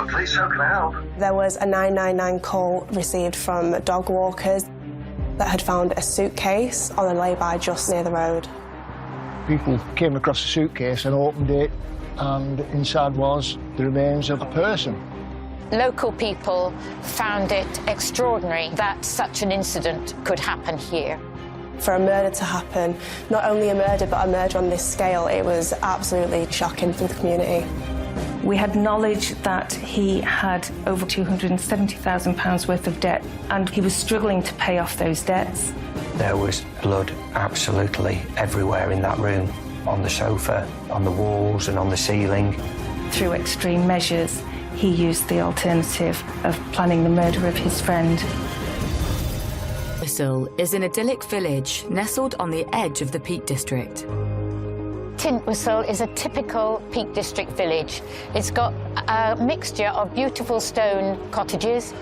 Police, how can I help? There was a 999 call received from dog walkers that had found a suitcase on a lay-by just near the road. People came across the suitcase and opened it, and inside was the remains of a person. Local people found it extraordinary that such an incident could happen here. For a murder to happen, not only a murder, but a murder on this scale, it was absolutely shocking for the community. We had knowledge that he had over £270,000 worth of debt, and he was struggling to pay off those debts. There was blood absolutely everywhere in that room, on the sofa, on the walls and on the ceiling. Through extreme measures, he used the alternative of planning the murder of his friend. Tintwistle is an idyllic village nestled on the edge of the Peak District. Tintwistle is a typical Peak District village. It's got a mixture of beautiful stone cottages.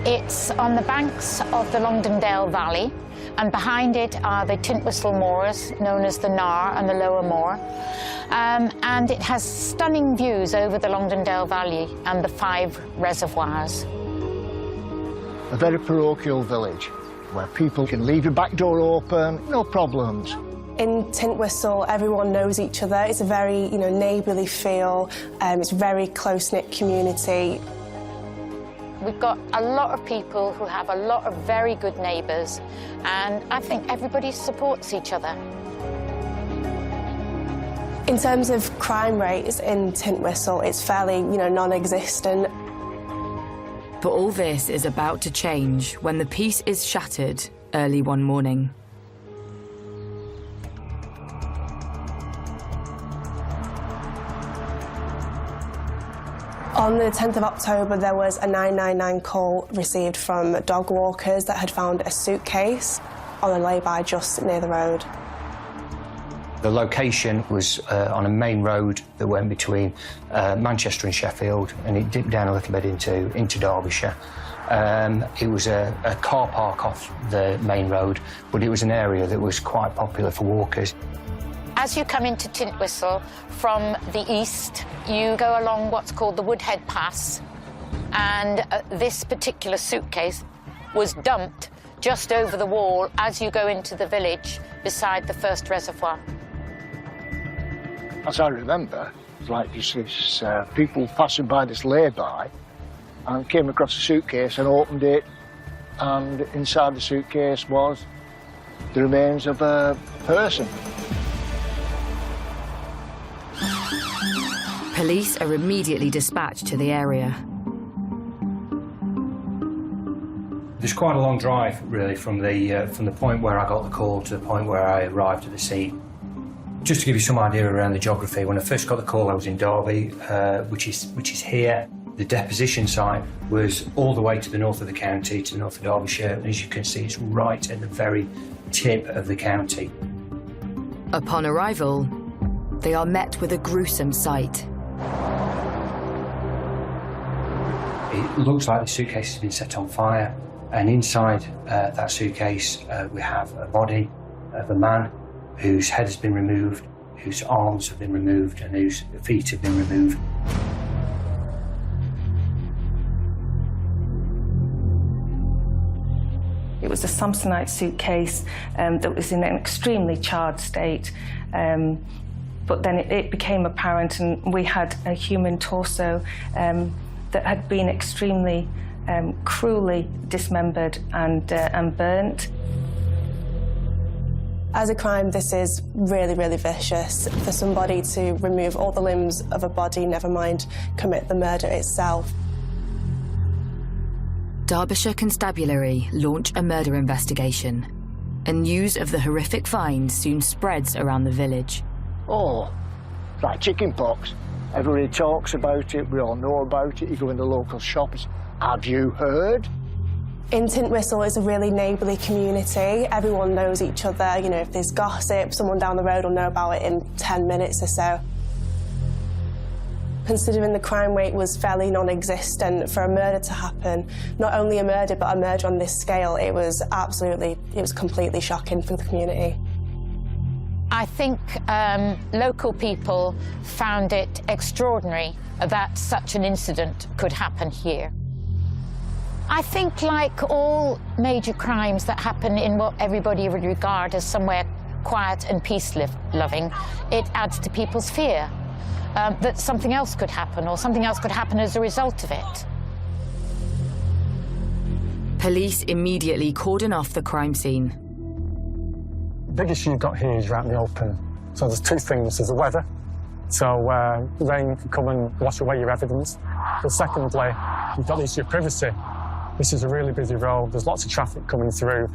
It's on the banks of the Longdendale Valley, and behind it are the Tintwistle Moors, known as the Nar and the Lower Moor. And it has stunning views over the Longdendale Valley and the 5 reservoirs. A very parochial village where people can leave your back door open, no problems. In Tintwistle, everyone knows each other. It's a very, neighbourly feel. It's a very close-knit community. We've got a lot of people who have a lot of very good neighbours, and I think everybody supports each other. In terms of crime rates in Tintwistle, it's fairly, non-existent. But all this is about to change when the peace is shattered early one morning. On the 10th of October, there was a 999 call received from dog walkers that had found a suitcase on a lay-by just near the road. The location was on a main road that went between Manchester and Sheffield, and it dipped down a little bit into Derbyshire. It was a car park off the main road, but it was an area that was quite popular for walkers. As you come into Tintwistle from the east, you go along what's called the Woodhead Pass, and this particular suitcase was dumped just over the wall as you go into the village beside the first reservoir. As I remember, it was like this people passing by this lay-by and came across the suitcase and opened it, and inside the suitcase was the remains of a person. Police are immediately dispatched to the area. There's quite a long drive, really, from the point where I got the call to the point where I arrived at the scene. Just to give you some idea around the geography, when I first got the call, I was in Derby, which is here. The deposition site was all the way to the north of the county, to the north of Derbyshire, and as you can see, it's right at the very tip of the county. Upon arrival, they are met with a gruesome sight. It looks like the suitcase has been set on fire, and inside that suitcase we have a body of a man whose head has been removed, whose arms have been removed, and whose feet have been removed. It was a Samsonite suitcase that was in an extremely charred state. But then it became apparent, and we had a human torso that had been extremely cruelly dismembered and burnt. As a crime, this is really, really vicious. For somebody to remove all the limbs of a body, never mind commit the murder itself. Derbyshire Constabulary launch a murder investigation, and news of the horrific find soon spreads around the village. Oh, like chicken pox. Everybody talks about it, we all know about it. You go in the local shops. Have you heard? In Tintwistle, it's a really neighbourly community. Everyone knows each other. If there's gossip, someone down the road will know about it in 10 minutes or so. Considering the crime rate was fairly non-existent, for a murder to happen, not only a murder, but a murder on this scale, it was completely shocking for the community. I I think local people found it extraordinary that such an incident could happen here. I think, like all major crimes that happen in what everybody would regard as somewhere quiet and peace-loving, it adds to people's fear that something else could happen, or something else could happen as a result of it. Police immediately cordon off the crime scene. The big issue you've got here is you're out in the open. So there's two things. There's the weather, so rain can come and wash away your evidence. But secondly, you've got the issue of privacy. This is a really busy road, there's lots of traffic coming through,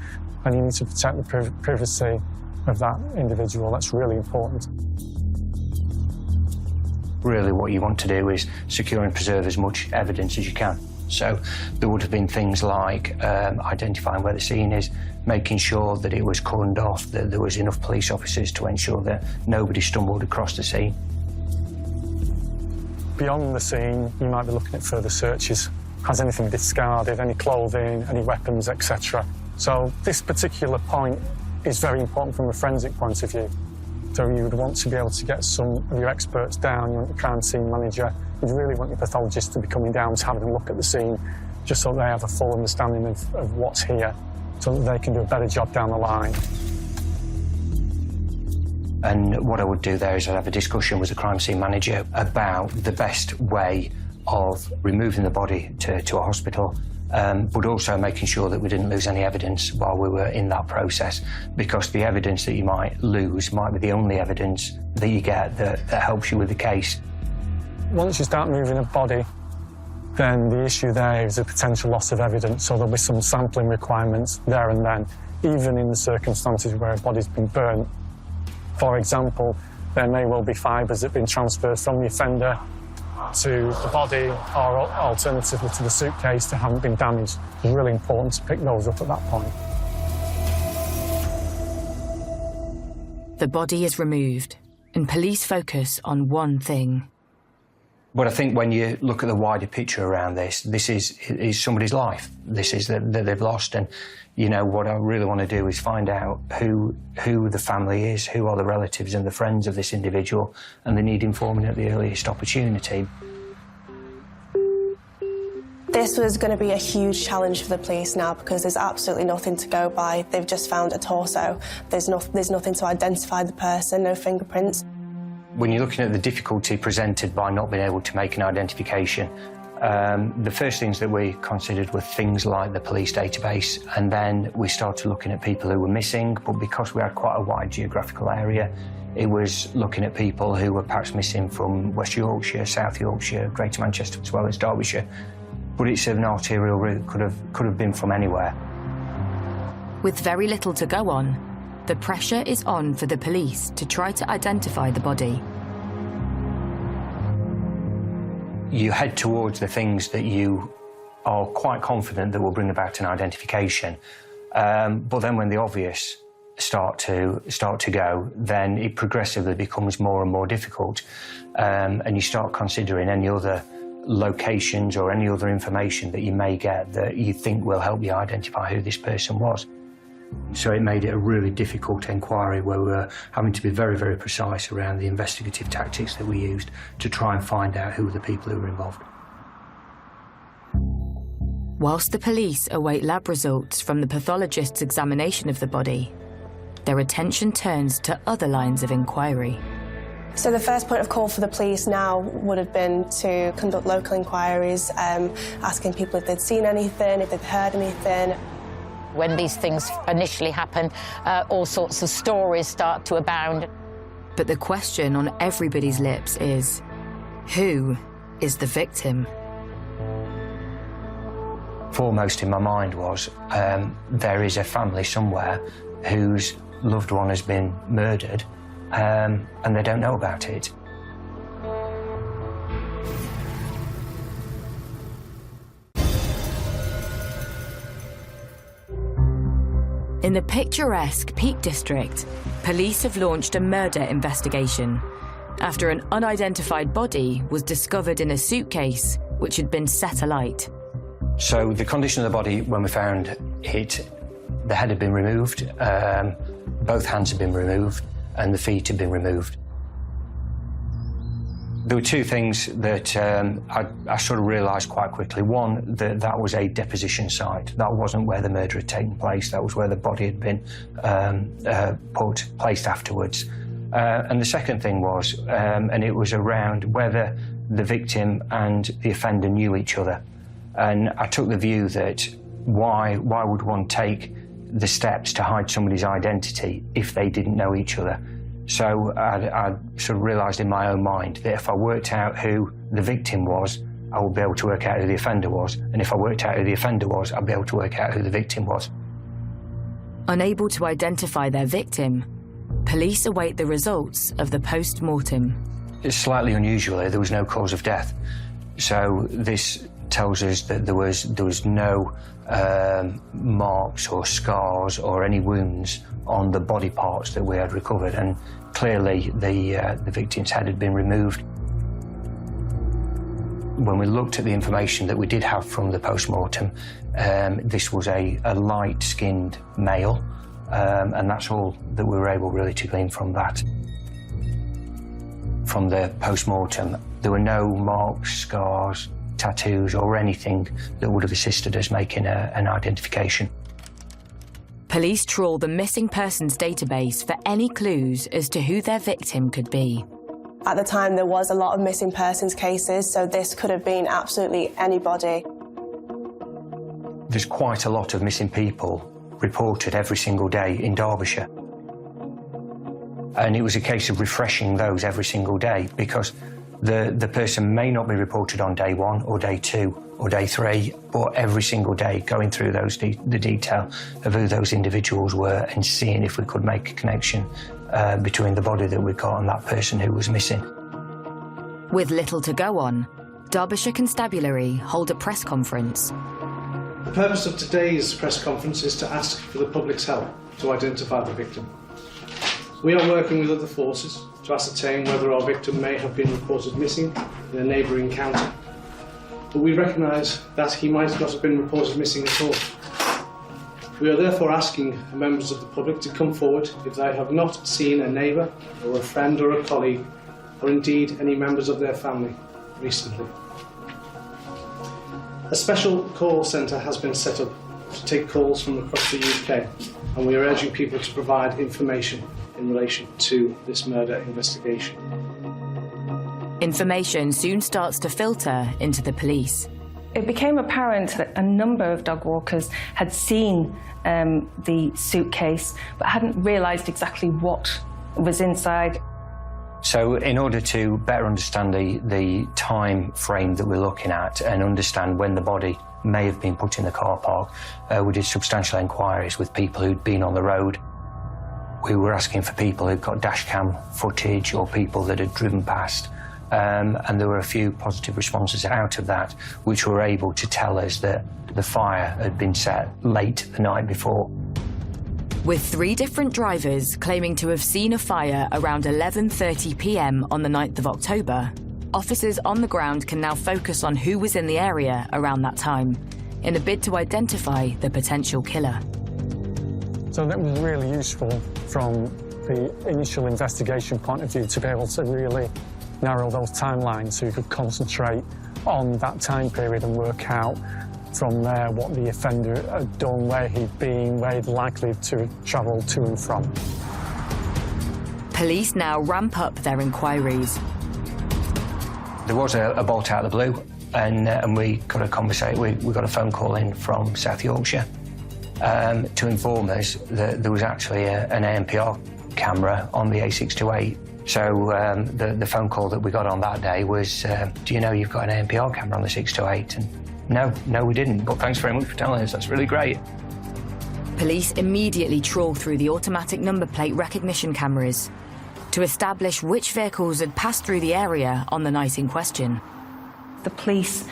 and you need to protect the privacy of that individual. That's really important. Really what you want to do is secure and preserve as much evidence as you can. So there would have been things like identifying where the scene is, making sure that it was cordoned off, that there was enough police officers to ensure that nobody stumbled across the scene. Beyond the scene, you might be looking at further searches. Has anything discarded, any clothing, any weapons, etc. So this particular point is very important from a forensic point of view. So you would want to be able to get some of your experts down, you want your crime scene manager, you'd really want your pathologist to be coming down to having a look at the scene, just so they have a full understanding of what's here, so that they can do a better job down the line. And what I would do there is I'd have a discussion with the crime scene manager about the best way of removing the body to a hospital, but also making sure that we didn't lose any evidence while we were in that process, because the evidence that you might lose might be the only evidence that you get that helps you with the case. Once you start moving a body, then the issue there is a potential loss of evidence, so there'll be some sampling requirements there and then, even in the circumstances where a body's been burnt. For example, there may well be fibres that have been transferred from the offender to the body, or alternatively to the suitcase, that haven't been damaged. It's really important to pick those up at that point. The body is removed, and police focus on one thing. But I think when you look at the wider picture around this is somebody's life. This is that they've lost, and you know what I really want to do is find out who the family is, who are the relatives and the friends of this individual, and they need informing at the earliest opportunity. This was going to be a huge challenge for the police now, because there's absolutely nothing to go by. They've just found a torso. There's nothing to identify the person, no fingerprints. When you're looking at the difficulty presented by not being able to make an identification, the first things that we considered were things like the police database, and then we started looking at people who were missing, but because we had quite a wide geographical area, it was looking at people who were perhaps missing from West Yorkshire, South Yorkshire, Greater Manchester, as well as Derbyshire. But it's an arterial route, could have been from anywhere. With very little to go on, the pressure is on for the police to try to identify the body. You head towards the things that you are quite confident that will bring about an identification, but then when the obvious start to go, then it progressively becomes more and more difficult, and you start considering any other locations or any other information that you may get that you think will help you identify who this person was. So it made it a really difficult inquiry, where we were having to be very, very precise around the investigative tactics that we used to try and find out who were the people who were involved. Whilst the police await lab results from the pathologist's examination of the body, their attention turns to other lines of inquiry. So the first point of call for the police now would have been to conduct local inquiries, asking people if they'd seen anything, if they'd heard anything. When these things initially happen, all sorts of stories start to abound. But the question on everybody's lips is, who is the victim? Foremost in my mind was, there is a family somewhere whose loved one has been murdered, and they don't know about it. In the picturesque Peak District, police have launched a murder investigation after an unidentified body was discovered in a suitcase which had been set alight. So the condition of the body, when we found it, the head had been removed, both hands had been removed, and the feet had been removed. There were two things that I sort of realised quite quickly. One, that was a deposition site. That wasn't where the murder had taken place. That was where the body had been placed afterwards. And the second thing was, and it was around whether the victim and the offender knew each other. And I took the view that why would one take the steps to hide somebody's identity if they didn't know each other? So I sort of realised in my own mind that if I worked out who the victim was, I would be able to work out who the offender was. And if I worked out who the offender was, I'd be able to work out who the victim was. Unable to identify their victim, police await the results of the post-mortem. It's slightly unusual. There was no cause of death. So this tells us that there was no marks or scars or any wounds on the body parts that we had recovered, and clearly the victim's head had been removed. When we looked at the information that we did have from the post-mortem, this was a light-skinned male, and that's all that we were able really to glean from that. From the post-mortem, there were no marks, scars, tattoos or anything that would have assisted us making an identification. Police trawl the missing persons database for any clues as to who their victim could be. At the time, there was a lot of missing persons cases, so this could have been absolutely anybody. There's quite a lot of missing people reported every single day in Derbyshire. And it was a case of refreshing those every single day, because the person may not be reported on day 1 or day 2 or day 3, but every single day going through the detail of who those individuals were and seeing if we could make a connection between the body that we got and that person who was missing. With little to go on, Derbyshire Constabulary hold a press conference. The purpose of today's press conference is to ask for the public's help to identify the victim. We are working with other forces to ascertain whether our victim may have been reported missing in a neighbouring county, but we recognise that he might not have been reported missing at all. We are therefore asking members of the public to come forward if they have not seen a neighbour or a friend or a colleague, or indeed any members of their family recently. A special call centre has been set up to take calls from across the UK, and we are urging people to provide information in relation to this murder investigation. Information soon starts to filter into the police. It became apparent that a number of dog walkers had seen the suitcase but hadn't realised exactly what was inside. So in order to better understand the time frame that we're looking at and understand when the body may have been put in the car park, we did substantial inquiries with people who'd been on the road. We were asking for people who'd got dash cam footage or people that had driven past, and there were a few positive responses out of that, which were able to tell us that the fire had been set late the night before. With 3 different drivers claiming to have seen a fire around 11:30 p.m. on the 9th of October, officers on the ground can now focus on who was in the area around that time, in a bid to identify the potential killer. So that was really useful from the initial investigation point of view to be able to really narrow those timelines so you could concentrate on that time period and work out from there what the offender had done, where he'd been, where he'd likely to have travelled to and from. Police now ramp up their inquiries. There was a bolt out of the blue, and we got a conversation. We got a phone call in from South Yorkshire to inform us that there was actually an ANPR camera on the A628. So the phone call that we got on that day was, do you know you've got an ANPR camera on the 628? And no, we didn't, but thanks very much for telling us. That's really great. Police immediately trawl through the automatic number plate recognition cameras to establish which vehicles had passed through the area on the night in question. The police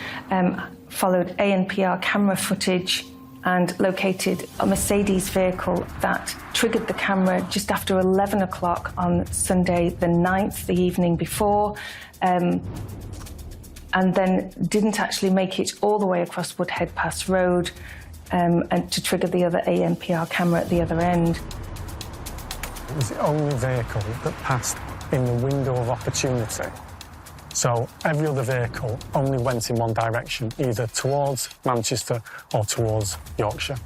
followed ANPR camera footage and located a Mercedes vehicle that triggered the camera just after 11 o'clock on Sunday the 9th, the evening before, and then didn't actually make it all the way across Woodhead Pass Road and to trigger the other ANPR camera at the other end. was the only vehicle that passed in the window of opportunity. So every other vehicle only went in one direction, either towards Manchester or towards Yorkshire.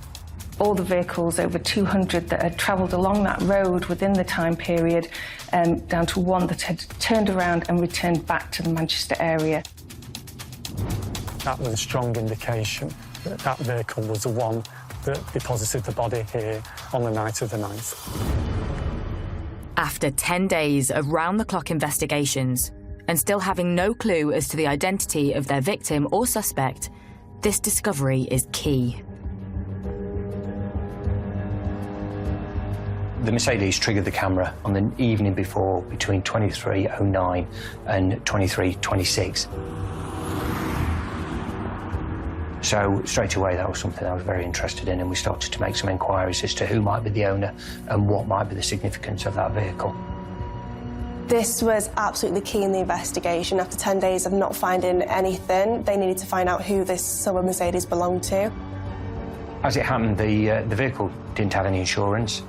All the vehicles, over 200 that had travelled along that road within the time period, down to one that had turned around and returned back to the Manchester area. That was a strong indication that that vehicle was the one that deposited the body here on the night of the 9th. After 10 days of round-the-clock investigations, and still having no clue as to the identity of their victim or suspect, this discovery is key. The Mercedes triggered the camera on the evening before, between 23:09 and 23:26. So straight away that was something I was very interested in, and we started to make some inquiries as to who might be the owner and what might be the significance of that vehicle. This was absolutely key in the investigation. After 10 days of not finding anything, they needed to find out who this silver Mercedes belonged to. As it happened, the vehicle didn't have any insurance,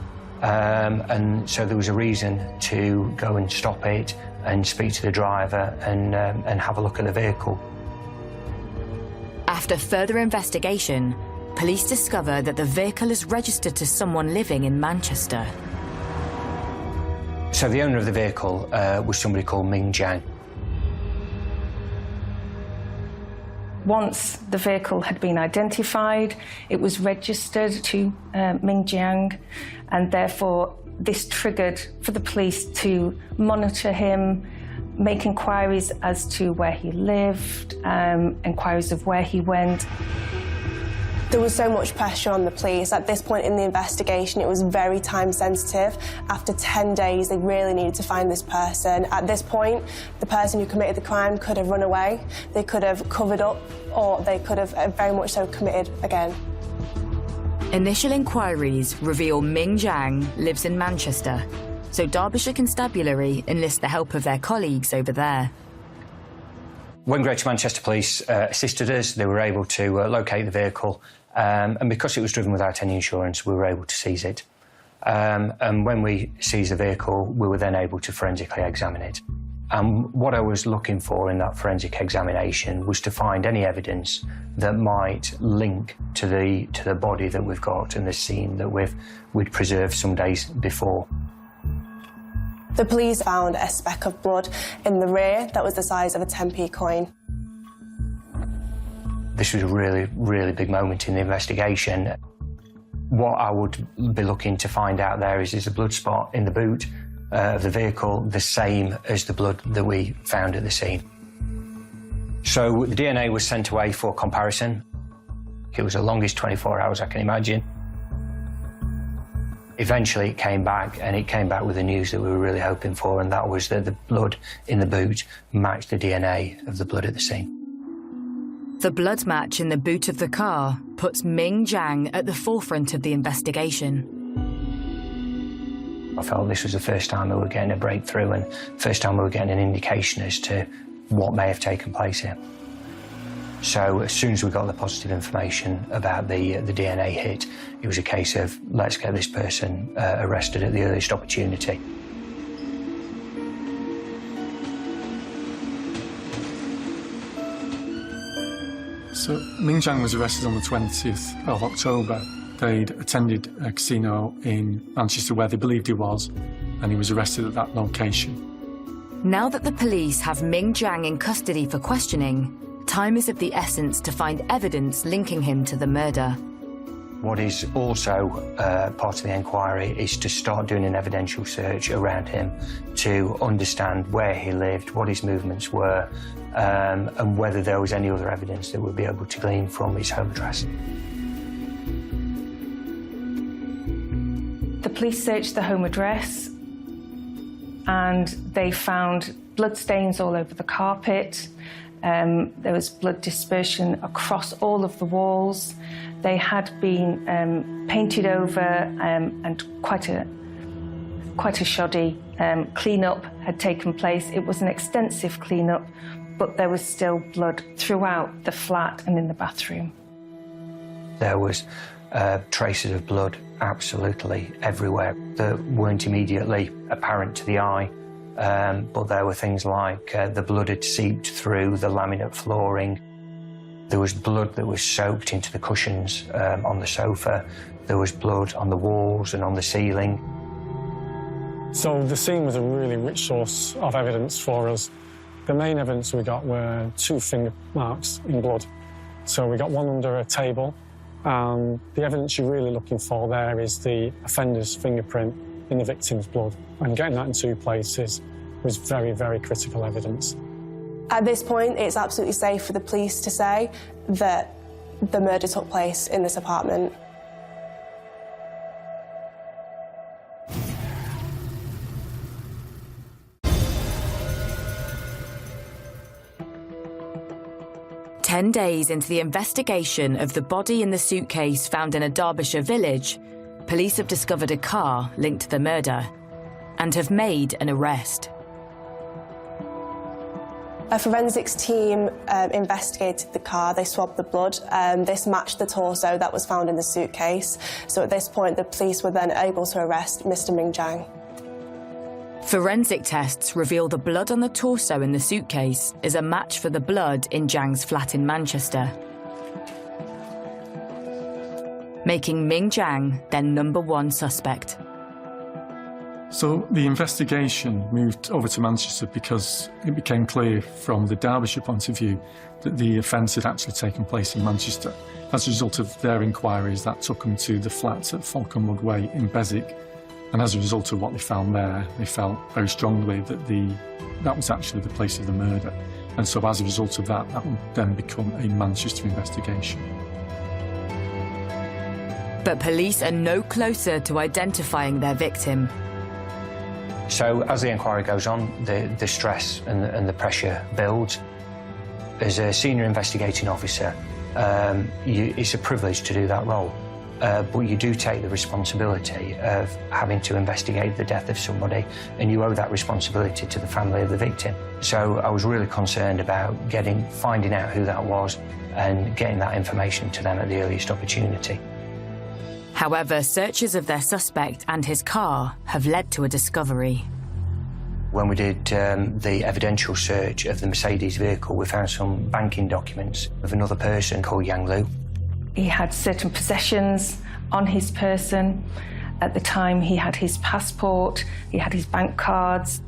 and so there was a reason to go and stop it and speak to the driver and have a look at the vehicle. After further investigation, police discover that the vehicle is registered to someone living in Manchester. So the owner of the vehicle was somebody called Ming Jiang. Once the vehicle had been identified, it was registered to Ming Jiang, and therefore this triggered for the police to monitor him, make inquiries as to where he lived, inquiries of where he went. There was so much pressure on the police. At this point in the investigation, it was very time sensitive. After 10 days, they really needed to find this person. At this point, the person who committed the crime could have run away, they could have covered up, or they could have very much so committed again. Initial inquiries reveal Ming Jiang lives in Manchester, so Derbyshire Constabulary enlist the help of their colleagues over there. When Greater Manchester Police assisted us, they were able to locate the vehicle, and because it was driven without any insurance, we were able to seize it. And when we seized the vehicle, we were then able to forensically examine it. And what I was looking for in that forensic examination was to find any evidence that might link to the body that we've got and the scene that we'd preserved some days before. The police found a speck of blood in the rear that was the size of a 10p coin. This was a really, really big moment in the investigation. What I would be looking to find out there is the blood spot in the boot of the vehicle the same as the blood that we found at the scene. So the DNA was sent away for comparison. It was the longest 24 hours I can imagine. Eventually it came back, and it came back with the news that we were really hoping for, and that was that the blood in the boot matched the DNA of the blood at the scene. The blood match in the boot of the car puts Ming Jiang at the forefront of the investigation. I felt this was the first time we were getting a breakthrough, and first time we were getting an indication as to what may have taken place here. So as soon as we got the positive information about the DNA hit, it was a case of let's get this person arrested at the earliest opportunity. So Ming Jiang was arrested on the 20th of October. They'd attended a casino in Manchester where they believed he was, and he was arrested at that location. Now that the police have Ming Jiang in custody for questioning, time is of the essence to find evidence linking him to the murder. What is also part of the inquiry is to start doing an evidential search around him to understand where he lived, what his movements were, and whether there was any other evidence that we'd be able to glean from his home address. The police searched the home address, and they found blood stains all over the carpet. There was blood dispersion across all of the walls. They had been painted over, and quite a shoddy clean-up had taken place. It was an extensive clean-up, but there was still blood throughout the flat and in the bathroom. There was traces of blood absolutely everywhere that weren't immediately apparent to the eye, but there were things like the blood had seeped through the laminate flooring. There was blood that was soaked into the cushions on the sofa. There was blood on the walls and on the ceiling. So the scene was a really rich source of evidence for us. The main evidence we got were 2 finger marks in blood. So we got one under a table. The evidence you're really looking for there is the offender's fingerprint in the victim's blood. And getting that in 2 places was very, very critical evidence. At this point, it's absolutely safe for the police to say that the murder took place in this apartment. Ten days into the investigation of the body in the suitcase found in a Derbyshire village, police have discovered a car linked to the murder and have made an arrest. A forensics team investigated the car. They swabbed the blood. This matched the torso that was found in the suitcase. So at this point, the police were then able to arrest Mr. Ming Jiang. Forensic tests reveal the blood on the torso in the suitcase is a match for the blood in Jiang's flat in Manchester, making Ming Jiang their #1 suspect. So the investigation moved over to Manchester because it became clear from the Derbyshire point of view that the offence had actually taken place in Manchester. As a result of their inquiries, that took them to the flat at Falconwood Way in Beswick. And as a result of what they found there, they felt very strongly that that was actually the place of the murder. And so as a result of that, that would then become a Manchester investigation. But police are no closer to identifying their victim. So as the inquiry goes on, the stress and the pressure builds. As a senior investigating officer, it's a privilege to do that role. But you do take the responsibility of having to investigate the death of somebody, and you owe that responsibility to the family of the victim. So I was really concerned about finding out who that was and getting that information to them at the earliest opportunity. However, searches of their suspect and his car have led to a discovery. When we did the evidential search of the Mercedes vehicle, we found some banking documents of another person called Yang Lu. He had certain possessions on his person. At the time, he had his passport, he had his bank cards.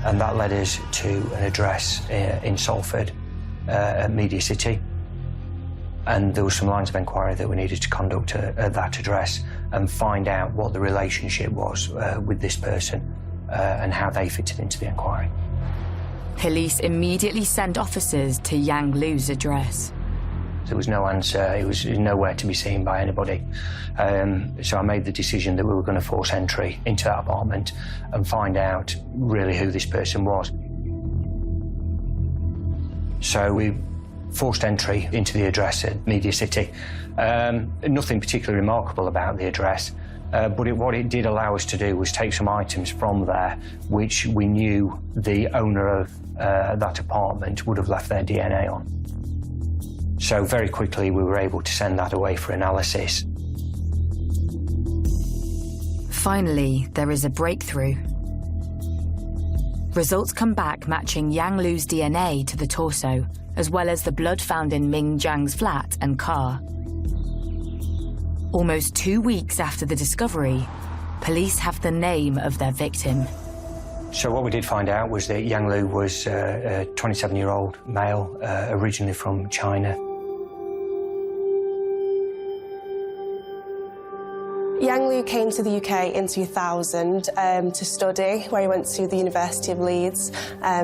And that led us to an address in Salford at Media City. And there were some lines of inquiry that we needed to conduct at that address and find out what the relationship was with this person and how they fitted into the inquiry. Police immediately sent officers to Yang Lu's address. There was no answer, it was nowhere to be seen by anybody. So I made the decision that we were going to force entry into that apartment and find out really who this person was. So we forced entry into the address at Media City. Nothing particularly remarkable about the address, but what it did allow us to do was take some items from there which we knew the owner of that apartment would have left their DNA on. So very quickly we were able to send that away for analysis. Finally, there is a breakthrough. Results come back matching Yang Lu's DNA to the torso, as well as the blood found in Ming Jiang's flat and car. Almost 2 weeks after the discovery, police have the name of their victim. So what we did find out was that Yang Lu was a 27-year-old male, originally from China. Yang Lu came to the UK in 2000 to study, where he went to the University of Leeds.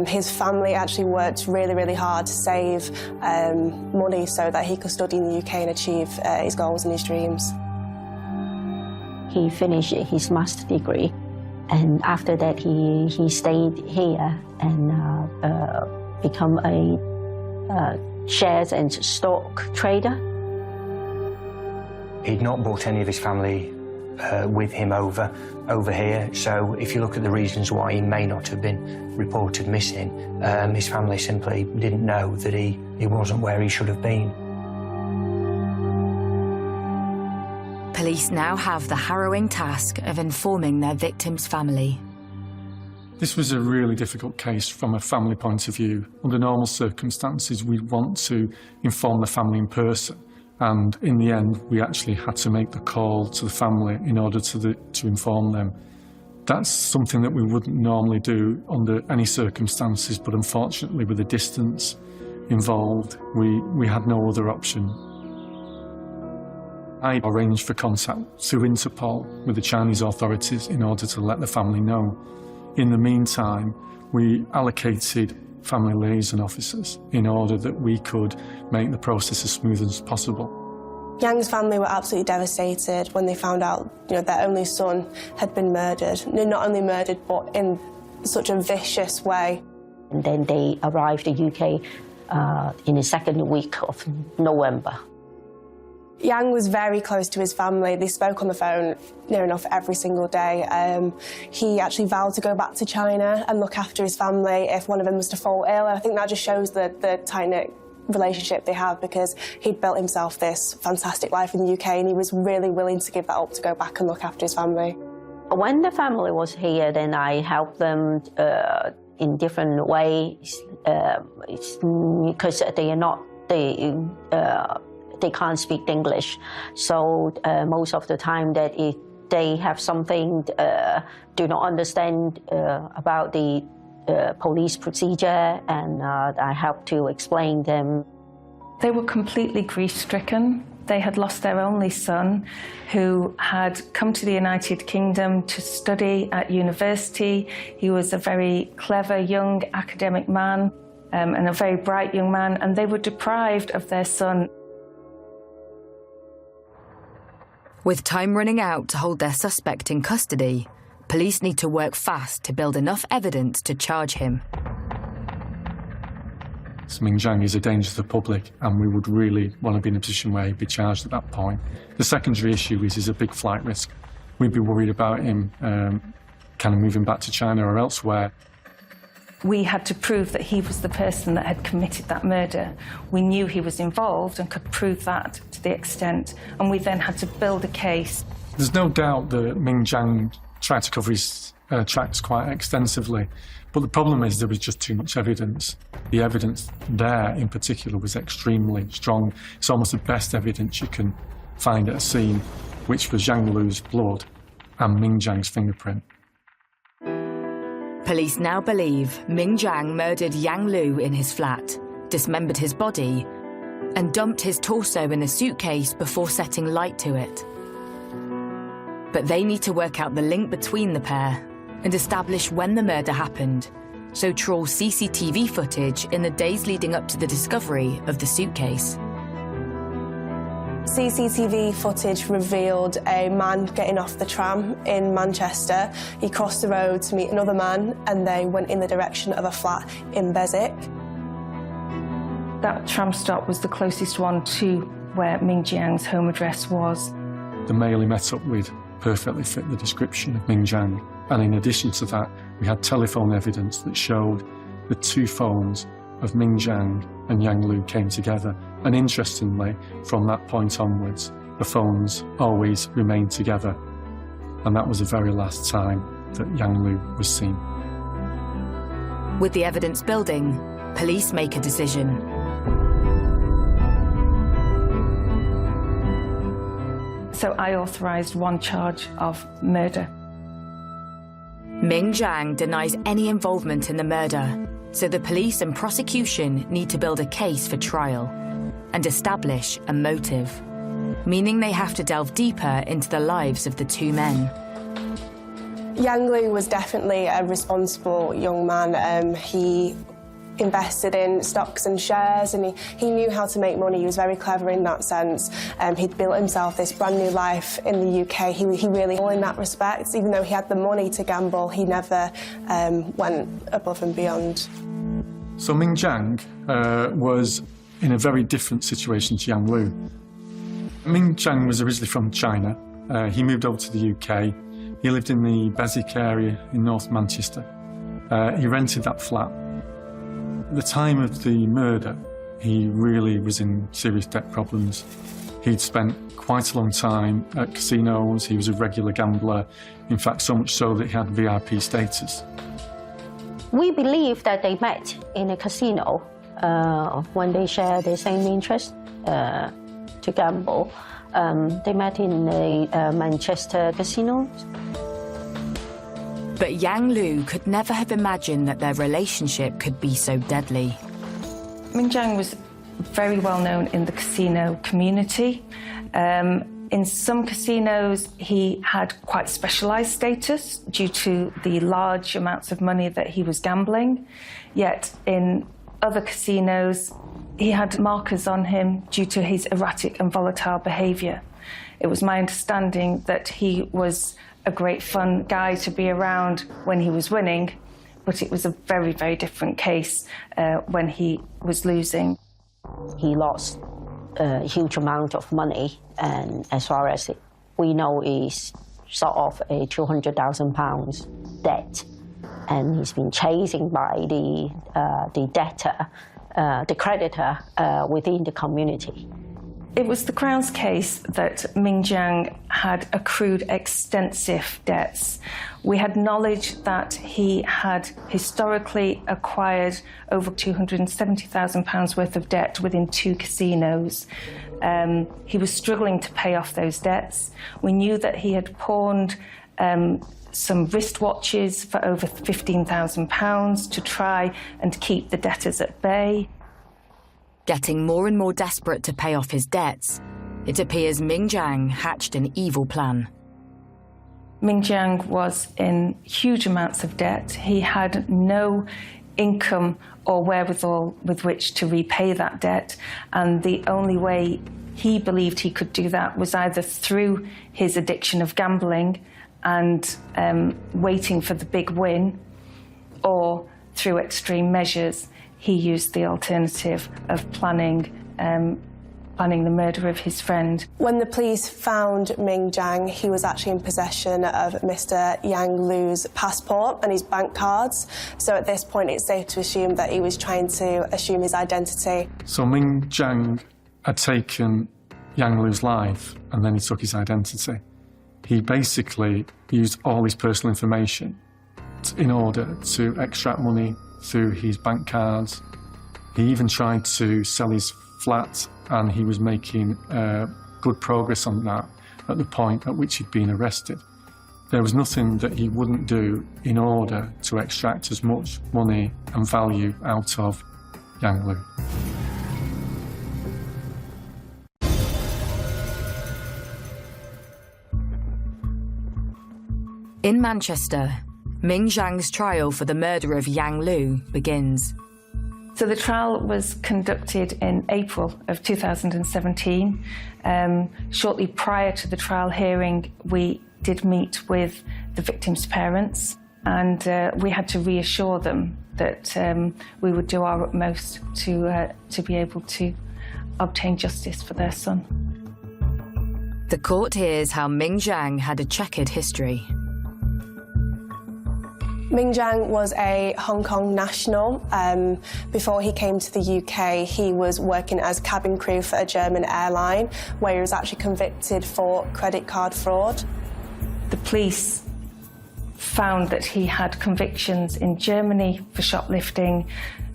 His family actually worked really, really hard to save money so that he could study in the UK and achieve his goals and his dreams. He finished his master's degree, and after that he stayed here and become a shares and stock trader. He'd not brought any of his family with him over here, so if you look at the reasons why he may not have been reported missing, his family simply didn't know that he wasn't where he should have been. Police now have the harrowing task of informing their victim's family. This was a really difficult case from a family point of view. Under normal circumstances, we'd want to inform the family in person. And in the end, we actually had to make the call to the family in order to inform them. That's something that we wouldn't normally do under any circumstances, but unfortunately, with the distance involved, we had no other option. I arranged for contact through Interpol with the Chinese authorities in order to let the family know. In the meantime, we allocated family liaison officers in order that we could make the process as smooth as possible. Yang's family were absolutely devastated when they found out, their only son had been murdered. Not only murdered, but in such a vicious way. And then they arrived in the UK in the second week of November. Yang was very close to his family. They spoke on the phone near enough every single day. He actually vowed to go back to China and look after his family if one of them was to fall ill. And I think that just shows the tight-knit relationship they have, because he'd built himself this fantastic life in the UK and he was really willing to give that up to go back and look after his family. When the family was here, then I helped them in different ways because they can't speak English. So most of the time that if they have something do not understand about the police procedure, and I help to explain them. They were completely grief-stricken. They had lost their only son, who had come to the United Kingdom to study at university. He was a very clever young academic man and a very bright young man, and they were deprived of their son. With time running out to hold their suspect in custody, police need to work fast to build enough evidence to charge him. Ming Jiang is a danger to the public, and we would really want to be in a position where he'd be charged at that point. The secondary issue is he's a big flight risk. We'd be worried about him kind of moving back to China or elsewhere. We had to prove that he was the person that had committed that murder. We knew he was involved and could prove that to the extent, and we then had to build a case. There's no doubt that Ming Jiang tried to cover his tracks quite extensively, but the problem is there was just too much evidence. The evidence there in particular was extremely strong. It's almost the best evidence you can find at a scene, which was Yang Lu's blood and Ming Jiang's fingerprint. Police now believe Ming Jiang murdered Yang Lu in his flat, dismembered his body, and dumped his torso in a suitcase before setting light to it. But they need to work out the link between the pair and establish when the murder happened, so trawl CCTV footage in the days leading up to the discovery of the suitcase. CCTV footage revealed a man getting off the tram in Manchester. He crossed the road to meet another man and they went in the direction of a flat in Beswick. That tram stop was the closest one to where Ming Jiang's home address was. The male he met up with perfectly fit the description of Ming Jiang. And in addition to that, we had telephone evidence that showed the two phones of Ming Jiang and Yang Lu came together. And interestingly, from that point onwards, the phones always remained together. And that was the very last time that Yang Lu was seen. With the evidence building, police make a decision. So I authorised one charge of murder. Ming Jiang denies any involvement in the murder, so the police and prosecution need to build a case for trial and establish a motive, meaning they have to delve deeper into the lives of the two men. Yang Lu was definitely a responsible young man. He invested in stocks and shares, and he knew how to make money. He was very clever in that sense. He'd built himself this brand new life in the UK. He really, all in that respect, even though he had the money to gamble, he never went above and beyond. So Ming Jiang was in a very different situation to Yang Lu. Ming Jiang was originally from China. He moved over to the UK. He lived in the Beswick area in North Manchester. He rented that flat. At the time of the murder, he really was in serious debt problems. He'd spent quite a long time at casinos, he was a regular gambler, in fact so much so that he had VIP status. We believe that they met in a casino when they share the same interest to gamble. They met in a Manchester casino. But Yang Lu could never have imagined that their relationship could be so deadly. Ming Jiang was very well known in the casino community. In some casinos, he had quite specialised status due to the large amounts of money that he was gambling. Yet in other casinos, he had markers on him due to his erratic and volatile behaviour. It was my understanding that he was a great fun guy to be around when he was winning, but it was a very, very different case when he was losing. He lost a huge amount of money, and as far as we know, is sort of a £200,000 debt, and he's been chasing by the debtor, the creditor within the community. It was the Crown's case that Ming Jiang had accrued extensive debts. We had knowledge that he had historically acquired over £270,000 worth of debt within 2 casinos. He was struggling to pay off those debts. We knew that he had pawned some wristwatches for over £15,000 to try and keep the debtors at bay. Getting more and more desperate to pay off his debts, it appears Ming Jiang hatched an evil plan. Ming Jiang was in huge amounts of debt. He had no income or wherewithal with which to repay that debt, and the only way he believed he could do that was either through his addiction of gambling and waiting for the big win, or through extreme measures. He used the alternative of planning the murder of his friend. When the police found Ming Jiang, he was actually in possession of Mr. Yang Lu's passport and his bank cards. So at this point, it's safe to assume that he was trying to assume his identity. So Ming Jiang had taken Yang Lu's life and then he took his identity. He basically used all his personal information in order to extract money through his bank cards. He even tried to sell his flat, and he was making good progress on that at the point at which he'd been arrested. There was nothing that he wouldn't do in order to extract as much money and value out of Yang Lu. In Manchester, Ming Jiang's trial for the murder of Yang Lu begins. So the trial was conducted in April of 2017. Shortly prior to the trial hearing, we did meet with the victims' parents, and we had to reassure them that we would do our utmost to be able to obtain justice for their son. The court hears how Ming Jiang had a checkered history. Ming Jiang was a Hong Kong national. Before he came to the UK, he was working as cabin crew for a German airline, where he was actually convicted for credit card fraud. The police found that he had convictions in Germany for shoplifting,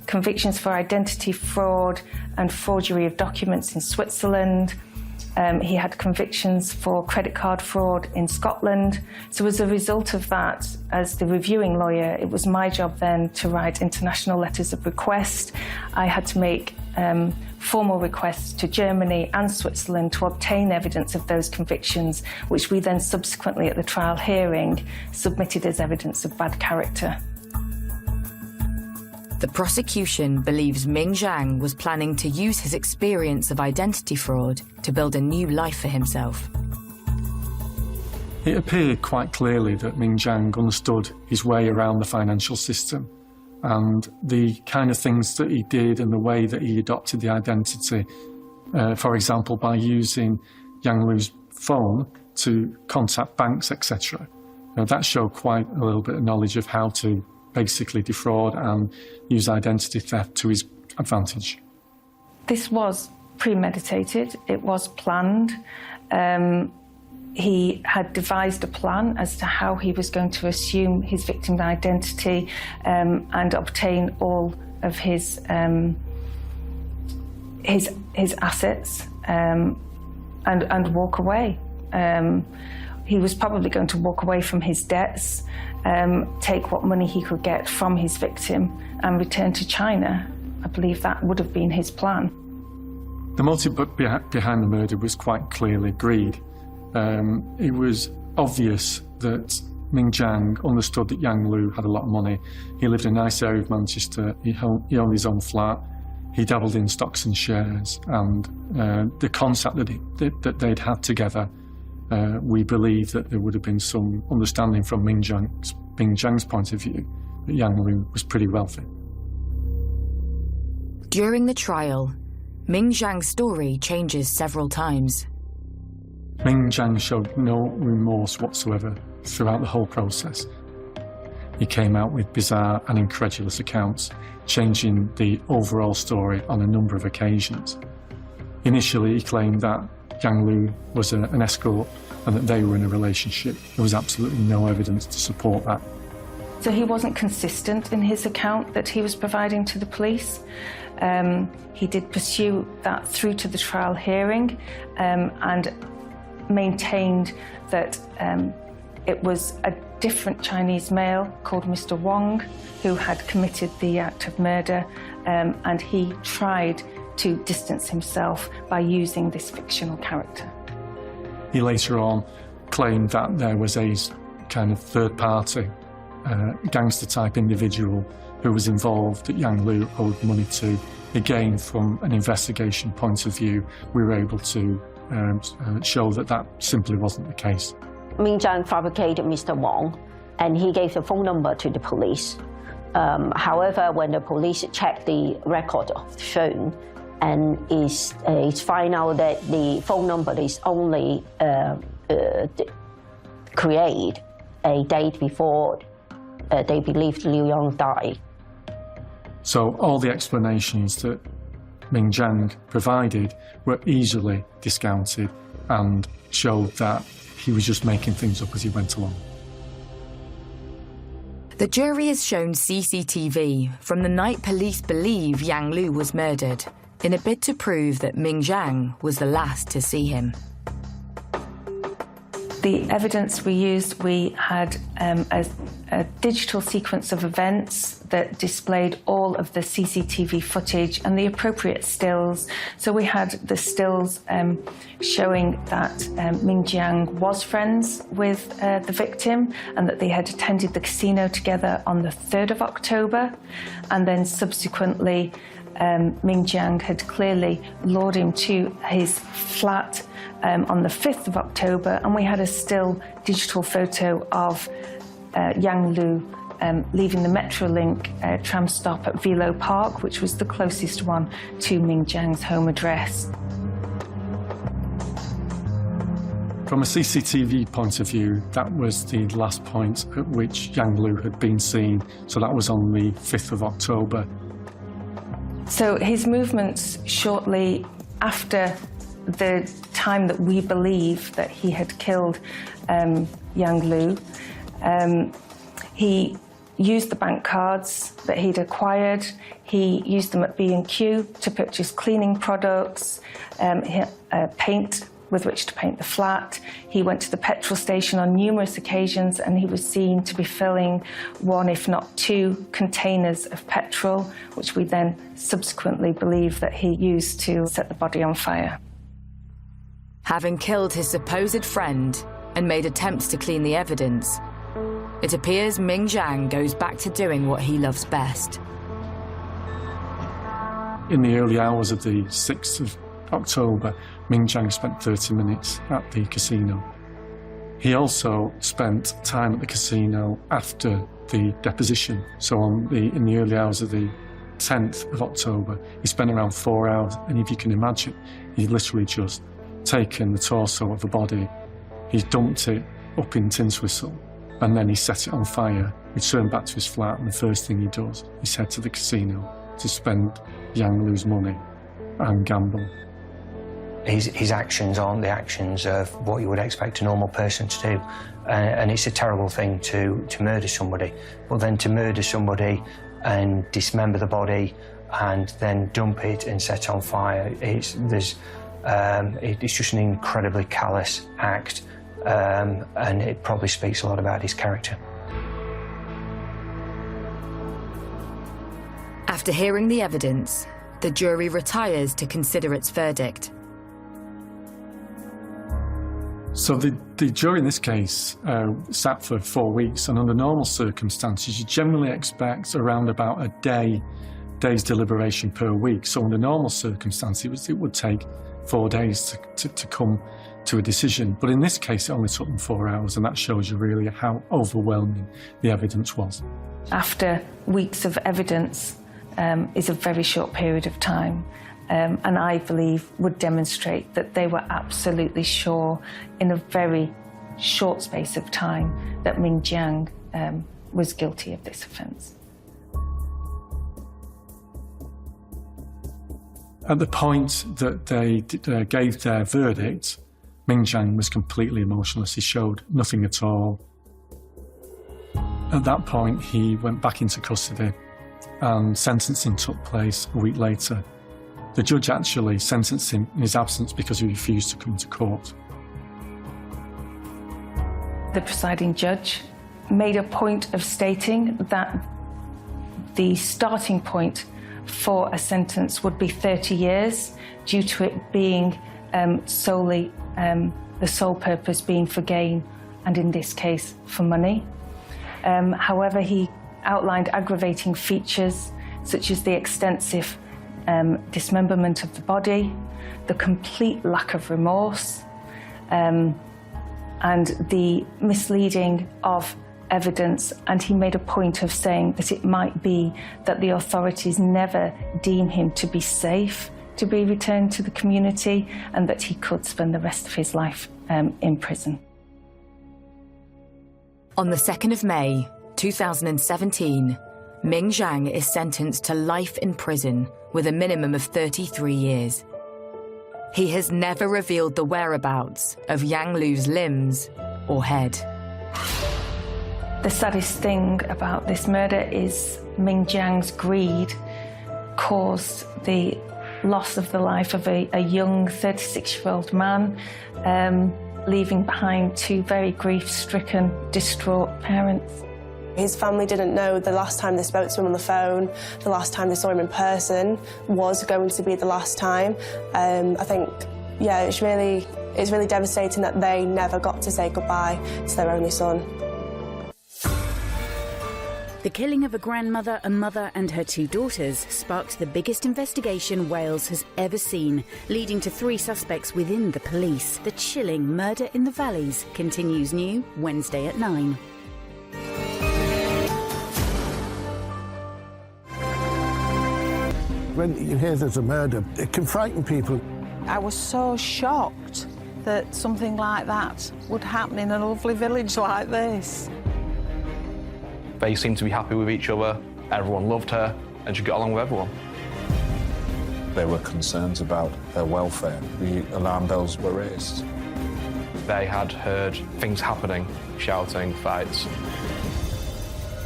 convictions for identity fraud and forgery of documents in Switzerland. He had convictions for credit card fraud in Scotland. So as a result of that, as the reviewing lawyer, it was my job then to write international letters of request. I had to make formal requests to Germany and Switzerland to obtain evidence of those convictions, which we then subsequently at the trial hearing submitted as evidence of bad character. The prosecution believes Ming Jiang was planning to use his experience of identity fraud to build a new life for himself. It appeared quite clearly that Ming Jiang understood his way around the financial system, and the kind of things that he did and the way that he adopted the identity, for example, by using Yang Lu's phone to contact banks, etc. That showed quite a little bit of knowledge of how to basically defraud and use identity theft to his advantage. This was premeditated, it was planned. He had devised a plan as to how he was going to assume his victim's identity and obtain all of his assets and walk away. He was probably going to walk away from his debts, take what money he could get from his victim and return to China. I believe that would have been his plan. The motive behind the murder was quite clearly greed. It was obvious that Ming Jiang understood that Yang Lu had a lot of money. He lived in a nice area of Manchester. He owned his own flat. He dabbled in stocks and shares, and the concept that they'd had together, we believe that there would have been some understanding from Ming Jiang's point of view that Yang Lu was pretty wealthy. During the trial, Ming Jiang's story changes several times. Ming Jiang showed no remorse whatsoever throughout the whole process. He came out with bizarre and incredulous accounts, changing the overall story on a number of occasions. Initially, he claimed that Yang Lu was an escort and that they were in a relationship. There was absolutely no evidence to support that. So he wasn't consistent in his account that he was providing to the police. He did pursue that through to the trial hearing and maintained that it was a different Chinese male called Mr. Wong who had committed the act of murder, and he tried to distance himself by using this fictional character. He later on claimed that there was a kind of third-party gangster-type individual who was involved that Yang Lu owed money to. Again, from an investigation point of view, we were able to show that that simply wasn't the case. Ming Jiang fabricated Mr. Wong, and he gave the phone number to the police. However, when the police checked the record of the phone, and it's find out that the phone number is only created a date before they believed Liu Yong died. So all the explanations that Ming Jiang provided were easily discounted and showed that he was just making things up as he went along. The jury is shown CCTV from the night police believe Yang Lu was murdered, in a bid to prove that Ming Jiang was the last to see him. The evidence we used, we had a digital sequence of events that displayed all of the CCTV footage and the appropriate stills. So we had the stills showing that Ming Jiang was friends with the victim and that they had attended the casino together on the 3rd of October. And then subsequently, Ming Jiang had clearly lured him to his flat on the 5th of October, and we had a still digital photo of Yang Lu leaving the Metrolink tram stop at Velo Park, which was the closest one to Ming Jiang's home address. From a CCTV point of view, that was the last point at which Yang Lu had been seen, so that was on the 5th of October. So his movements shortly after the time that we believe that he had killed Yang Lu, he used the bank cards that he'd acquired. He used them at B&Q to purchase cleaning products, paint with which to paint the flat. He went to the petrol station on numerous occasions, and he was seen to be filling one, if not two, containers of petrol, which we then subsequently believe that he used to set the body on fire. Having killed his supposed friend and made attempts to clean the evidence, it appears Ming Jiang goes back to doing what he loves best. In the early hours of the 6th of October, Ming Jiang spent 30 minutes at the casino. He also spent time at the casino after the deposition. So in the early hours of the 10th of October, he spent around 4 hours. And if you can imagine, he literally just taken the torso of the body, he dumped it up in Tinswhistle, and then he set it on fire, returned back to his flat, and the first thing he does is head to the casino to spend Yang Lu's money and gamble. his actions aren't the actions of what you would expect a normal person to do. And it's a terrible thing to murder somebody. But then to murder somebody and dismember the body and then dump it and set on fire, it's just an incredibly callous act, and it probably speaks a lot about his character. After hearing the evidence, the jury retires to consider its verdict. So the jury in this case sat for 4 weeks, and under normal circumstances, you generally expect around about a day's deliberation per week. So under normal circumstances, it would take 4 days to come to a decision. But in this case, it only took them 4 hours, and that shows you really how overwhelming the evidence was. After weeks of evidence is a very short period of time, and I believe would demonstrate that they were absolutely sure in a very short space of time that Ming Jiang was guilty of this offence. At the point that they gave their verdict, Ming Jiang was completely emotionless. He showed nothing at all. At that point, he went back into custody, and sentencing took place a week later. The judge actually sentenced him in his absence because he refused to come to court. The presiding judge made a point of stating that the starting point for a sentence would be 30 years, due to it being solely the sole purpose being for gain, and in this case for money. However, he outlined aggravating features such as the extensive dismemberment of the body, the complete lack of remorse, and the misleading of evidence. And he made a point of saying that it might be that the authorities never deem him to be safe to be returned to the community, and that he could spend the rest of his life in prison. On the 2nd of May, 2017, Ming Jiang is sentenced to life in prison with a minimum of 33 years. He has never revealed the whereabouts of Yang Lu's limbs or head. The saddest thing about this murder is Ming Jiang's greed caused the loss of the life of a young 36-year-old man, leaving behind 2 very grief-stricken, distraught parents. His family didn't know the last time they spoke to him on the phone, the last time they saw him in person was going to be the last time. I think, yeah, it's really devastating that they never got to say goodbye to their only son. The killing of a grandmother, a mother and her 2 daughters sparked the biggest investigation Wales has ever seen, leading to 3 suspects within the police. The chilling Murder in the Valleys continues new Wednesday at 9. When you hear there's a murder, it can frighten people. I was so shocked that something like that would happen in a lovely village like this. They seemed to be happy with each other, everyone loved her, and she got along with everyone. There were concerns about her welfare. The alarm bells were raised. They had heard things happening, shouting, fights.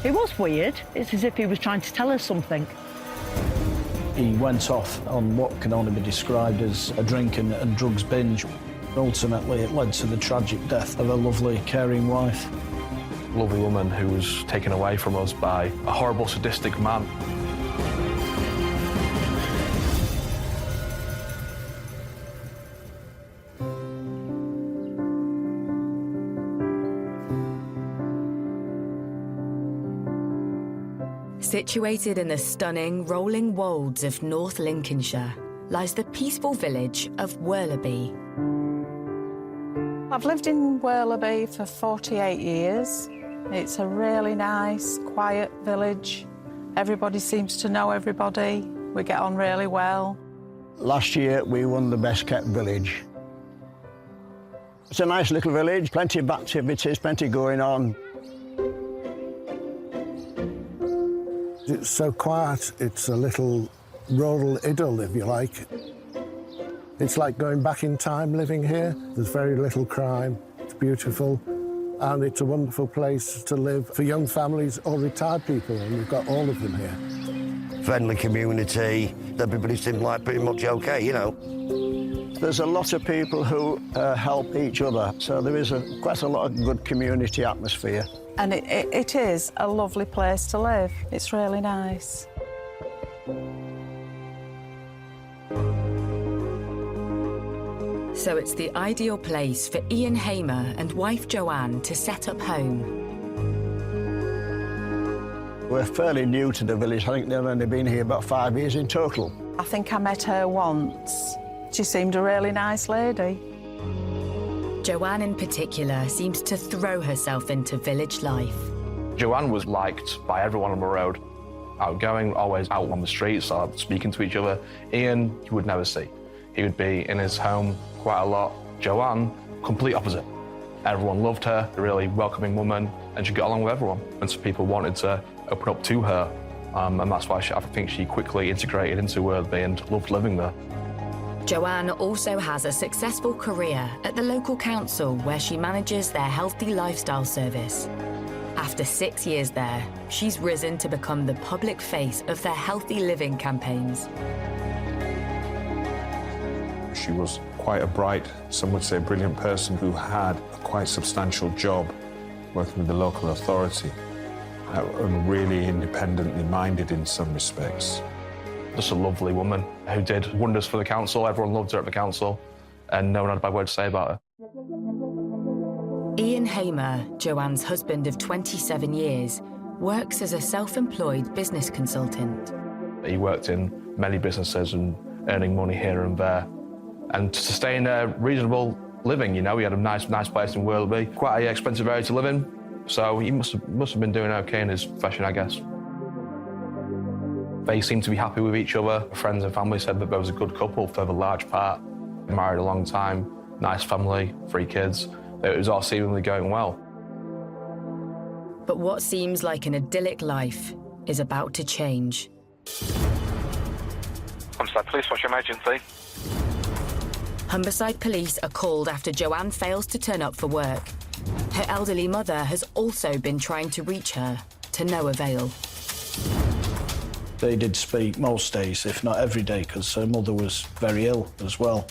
It was weird. It's as if he was trying to tell us something. He went off on what can only be described as a drink and drugs binge. Ultimately, it led to the tragic death of a lovely, caring wife. Lovely woman who was taken away from us by a horrible, sadistic man. Situated in the stunning rolling wolds of North Lincolnshire lies the peaceful village of Werleby. I've lived in Werleby for 48 years. It's a really nice, quiet village. Everybody seems to know everybody. We get on really well. Last year, we won the Best Kept Village. It's a nice little village, plenty of activities, plenty going on. It's so quiet, it's a little rural idyll, if you like. It's like going back in time living here. There's very little crime. It's beautiful. And it's a wonderful place to live for young families or retired people, and we've got all of them here. Friendly community. Everybody seemed like pretty much okay, you know. There's a lot of people who help each other, so there is quite a lot of good community atmosphere. And it is a lovely place to live. It's really nice. So it's the ideal place for Ian Hamer and wife Joanne to set up home. We're fairly new to the village. I think they've only been here about 5 years in total. I think I met her once. She seemed a really nice lady. Joanne in particular seems to throw herself into village life. Joanne was liked by everyone on the road. Outgoing, always out on the streets, speaking to each other. Ian, you would never see. He would be in his home quite a lot. Joanne, complete opposite. Everyone loved her, a really welcoming woman, and she got along with everyone. And so people wanted to open up to her, and that's why I think she quickly integrated into Worthy and loved living there. Joanne also has a successful career at the local council where she manages their healthy lifestyle service. After 6 years there, she's risen to become the public face of their healthy living campaigns. She was quite a bright, some would say brilliant person who had a quite substantial job working with the local authority and really independently minded in some respects. Just a lovely woman who did wonders for the council. Everyone loved her at the council, and no one had a bad word to say about her. Ian Hamer, Joanne's husband of 27 years, works as a self-employed business consultant. He worked in many businesses and earning money here and there, and to sustain a reasonable living, you know. He had a nice place in Worlby, quite an expensive area to live in, so he must have been doing okay in his profession, I guess. They seemed to be happy with each other. Friends and family said that there was a good couple for the large part. Married a long time, nice family, 3 kids. It was all seemingly going well. But what seems like an idyllic life is about to change. Humberside Police, what's your emergency? Humberside Police are called after Joanne fails to turn up for work. Her elderly mother has also been trying to reach her, to no avail. They did speak most days, if not every day, because her mother was very ill as well.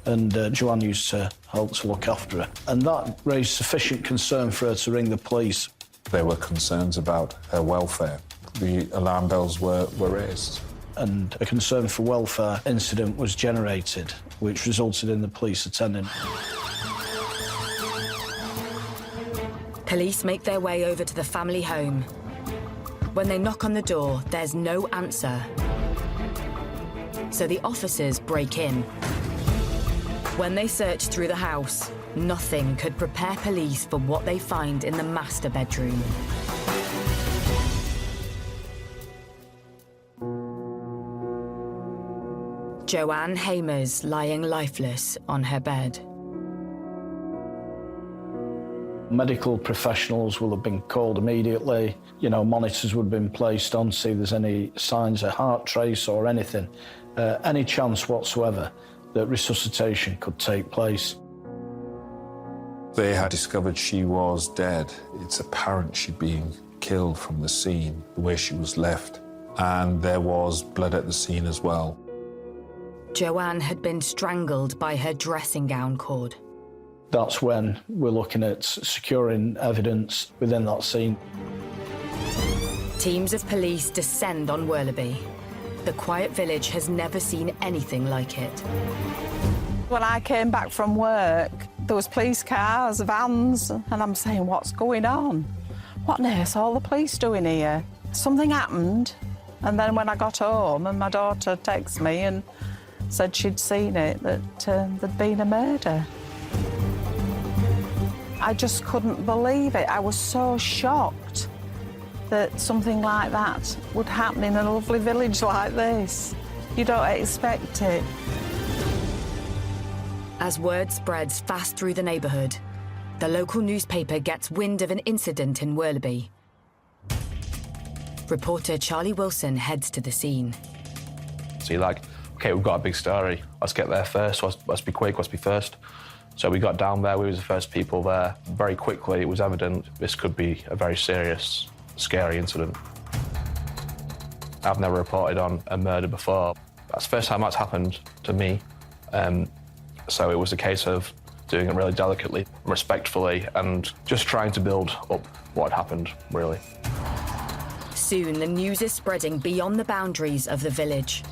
And Joanne used to help to look after her. And that raised sufficient concern for her to ring the police. There were concerns about her welfare. The alarm bells were raised. And a concern for welfare incident was generated, which resulted in the police attending. Police make their way over to the family home. When they knock on the door, there's no answer. So the officers break in. When they search through the house, nothing could prepare police for what they find in the master bedroom. Joanne Hamer's lying lifeless on her bed. Medical professionals will have been called immediately. You know, monitors would have been placed on to see if there's any signs of heart trace or anything. Any chance whatsoever that resuscitation could take place. They had discovered she was dead. It's apparent she'd been killed from the scene, the way she was left. And there was blood at the scene as well. Joanne had been strangled by her dressing gown cord. That's when we're looking at securing evidence within that scene. Teams of police descend on Worlby. The quiet village has never seen anything like it. When I came back from work, there was police cars, vans, and I'm saying, what's going on? What on earth's all the police doing here? Something happened, and then when I got home and my daughter texted me and said she'd seen it, that there'd been a murder. I just couldn't believe it. I was so shocked that something like that would happen in a lovely village like this. You don't expect it. As word spreads fast through the neighbourhood, the local newspaper gets wind of an incident in Worlby. Reporter Charlie Wilson heads to the scene. See, like, OK, we've got a big story. Let's get there first. Let's be quick. Let's be first. So we got down there. We were the first people there. Very quickly, it was evident this could be a very serious, scary incident. I've never reported on a murder before. That's the first time that's happened to me. So it was a case of doing it really delicately, respectfully, and just trying to build up what had happened, really. Soon, the news is spreading beyond the boundaries of the village.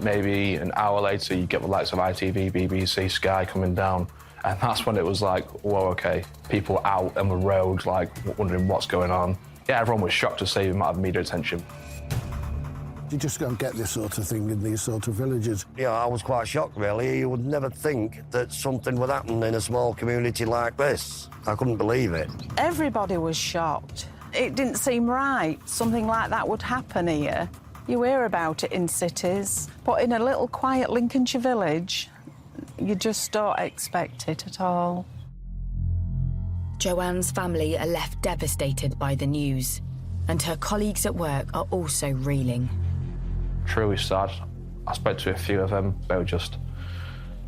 Maybe an hour later, you get the likes of ITV, BBC, Sky coming down, and that's when it was like, whoa, OK, people out on the road, like, wondering what's going on. Yeah, everyone was shocked to see the amount of media attention. You just don't get this sort of thing in these sort of villages. Yeah, I was quite shocked, really. You would never think that something would happen in a small community like this. I couldn't believe it. Everybody was shocked. It didn't seem right. Something like that would happen here. You hear about it in cities, but in a little quiet Lincolnshire village, you just don't expect it at all. Joanne's family are left devastated by the news, and her colleagues at work are also reeling. Truly sad. I spoke to a few of them. They were just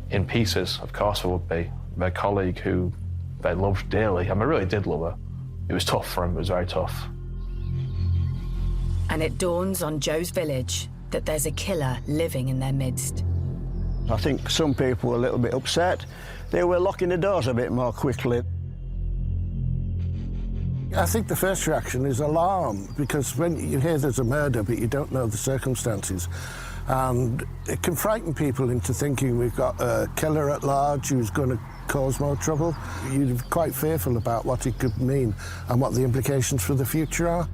in pieces. Of course they would be. Their colleague who they loved dearly, and they really did love her. It was tough for them. It was very tough. And it dawns on Joe's village that there's a killer living in their midst. I think some people were a little bit upset. They were locking the doors a bit more quickly. I think the first reaction is alarm, because when you hear there's a murder but you don't know the circumstances, and it can frighten people into thinking we've got a killer at large who's going to cause more trouble. You're quite fearful about what it could mean and what the implications for the future are.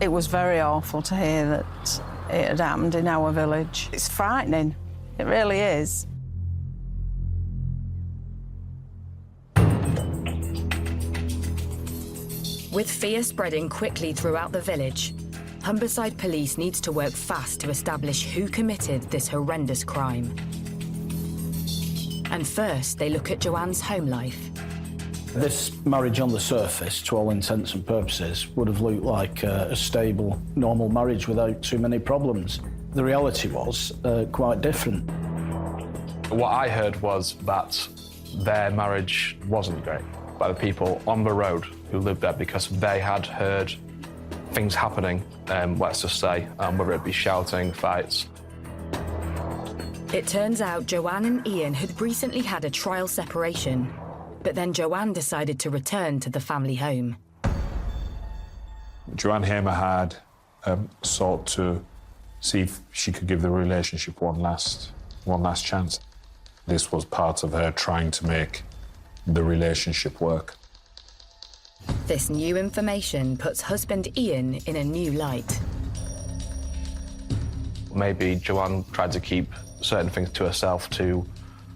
It was very awful to hear that it had happened in our village. It's frightening. It really is. With fear spreading quickly throughout the village, Humberside Police needs to work fast to establish who committed this horrendous crime. And first, they look at Joanne's home life. This marriage on the surface, to all intents and purposes, would have looked like a stable, normal marriage without too many problems. The reality was quite different. What I heard was that their marriage wasn't great by the people on the road who lived there, because they had heard things happening, let's just say, whether it be shouting, fights. It turns out Joanne and Ian had recently had a trial separation, but then Joanne decided to return to the family home. Joanne Hamer had sought to see if she could give the relationship one last chance. This was part of her trying to make the relationship work. This new information puts husband Ian in a new light. Maybe Joanne tried to keep certain things to herself to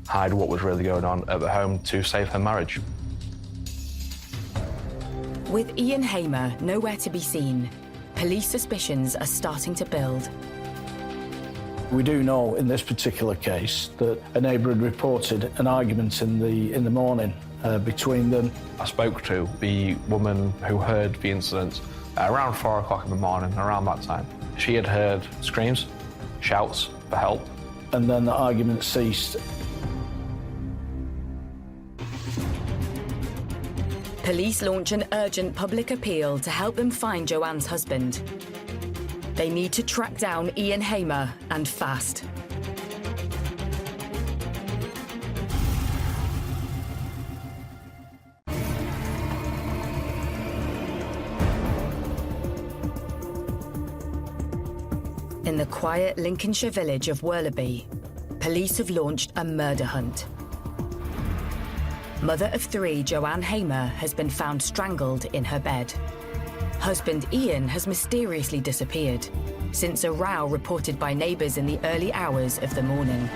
hide what was really going on at the home to save her marriage. With Ian Hamer nowhere to be seen, police suspicions are starting to build. We do know in this particular case that a neighbour had reported an argument in the morning between them. I spoke to the woman who heard the incident around 4 o'clock in the morning, around that time. She had heard screams, shouts for help. And then the argument ceased. Police launch an urgent public appeal to help them find Joanne's husband. They need to track down Ian Hamer, and fast. In the quiet Lincolnshire village of Worleby, police have launched a murder hunt. Mother of 3, Joanne Hamer, has been found strangled in her bed. Husband Ian has mysteriously disappeared since a row reported by neighbours in the early hours of the morning.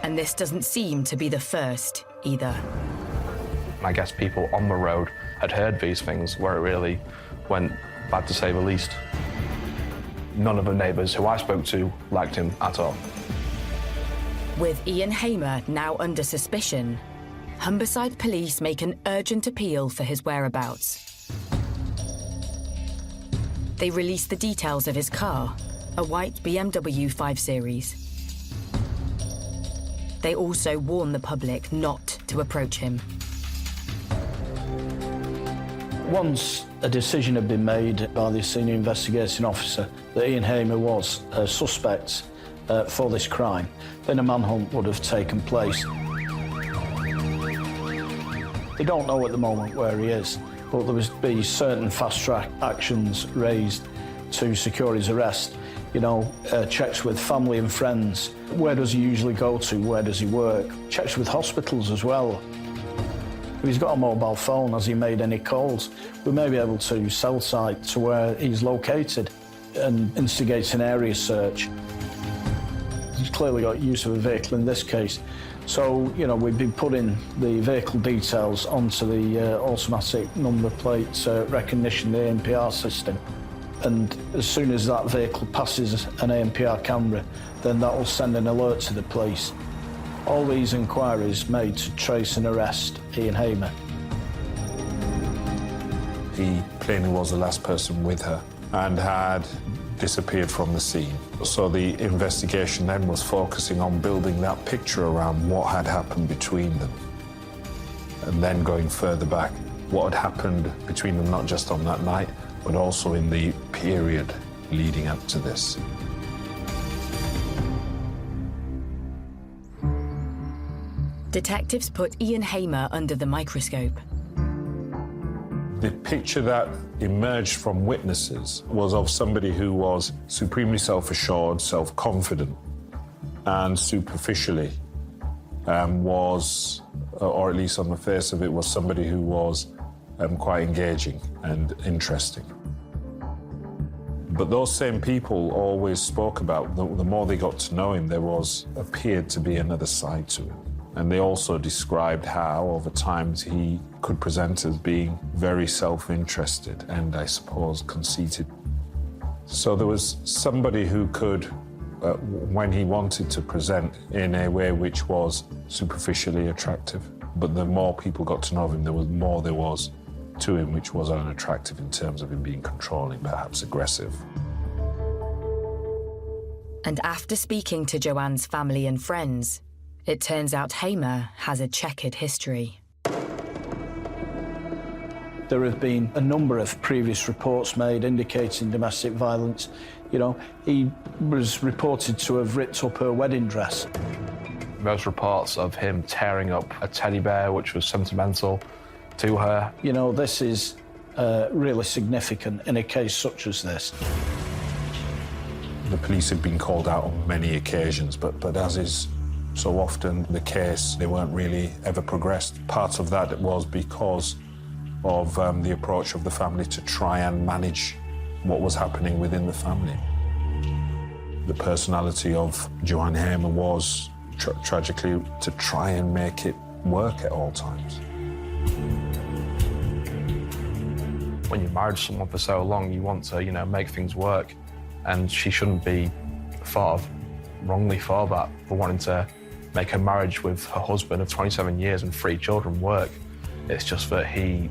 And this doesn't seem to be the first either. I guess people on the road had heard these things where it really went bad, to say the least. None of the neighbours who I spoke to liked him at all. With Ian Hamer now under suspicion, Humberside Police make an urgent appeal for his whereabouts. They release the details of his car, a white BMW 5 Series. They also warn the public not to approach him. Once a decision had been made by the senior investigating officer that Ian Hamer was a suspect for this crime, then a manhunt would have taken place. They don't know at the moment where he is, but there would be certain fast-track actions raised to secure his arrest. You know, checks with family and friends. Where does he usually go to? Where does he work? Checks with hospitals as well. If he's got a mobile phone, has he made any calls? We may be able to cell site to where he's located and instigate an area search. He's clearly got use of a vehicle in this case. So, you know, we've been putting the vehicle details onto the automatic number plate recognition, the ANPR system. And as soon as that vehicle passes an ANPR camera, then that will send an alert to the police. All these inquiries made to trace and arrest Ian Hamer. He plainly was the last person with her and had disappeared from the scene. So the investigation then was focusing on building that picture around what had happened between them. And then going further back, what had happened between them, not just on that night, but also in the period leading up to this. Detectives put Ian Hamer under the microscope. The picture that emerged from witnesses was of somebody who was supremely self-assured, self-confident, and superficially was, or at least on the face of it, was somebody who was quite engaging and interesting. But those same people always spoke about, the more they got to know him, there appeared to be another side to him. And they also described how, over time, he could present as being very self-interested and, I suppose, conceited. So there was somebody who could, when he wanted to present in a way which was superficially attractive, but the more people got to know him, there was to him which was unattractive in terms of him being controlling, perhaps aggressive. And after speaking to Joanne's family and friends, it turns out Hamer has a checkered history. There have been a number of previous reports made indicating domestic violence. You know, he was reported to have ripped up her wedding dress. Those reports of him tearing up a teddy bear, which was sentimental to her. You know, this is really significant in a case such as this. The police had been called out on many occasions, but as is so often the case, they weren't really ever progressed. Part of that was because of the approach of the family to try and manage what was happening within the family. The personality of Joanne Hamer was, tragically, to try and make it work at all times. When you're married to someone for so long, you want to, make things work. And she shouldn't be wrongly thought about for wanting to make her marriage with her husband of 27 years and 3 children work. It's just that he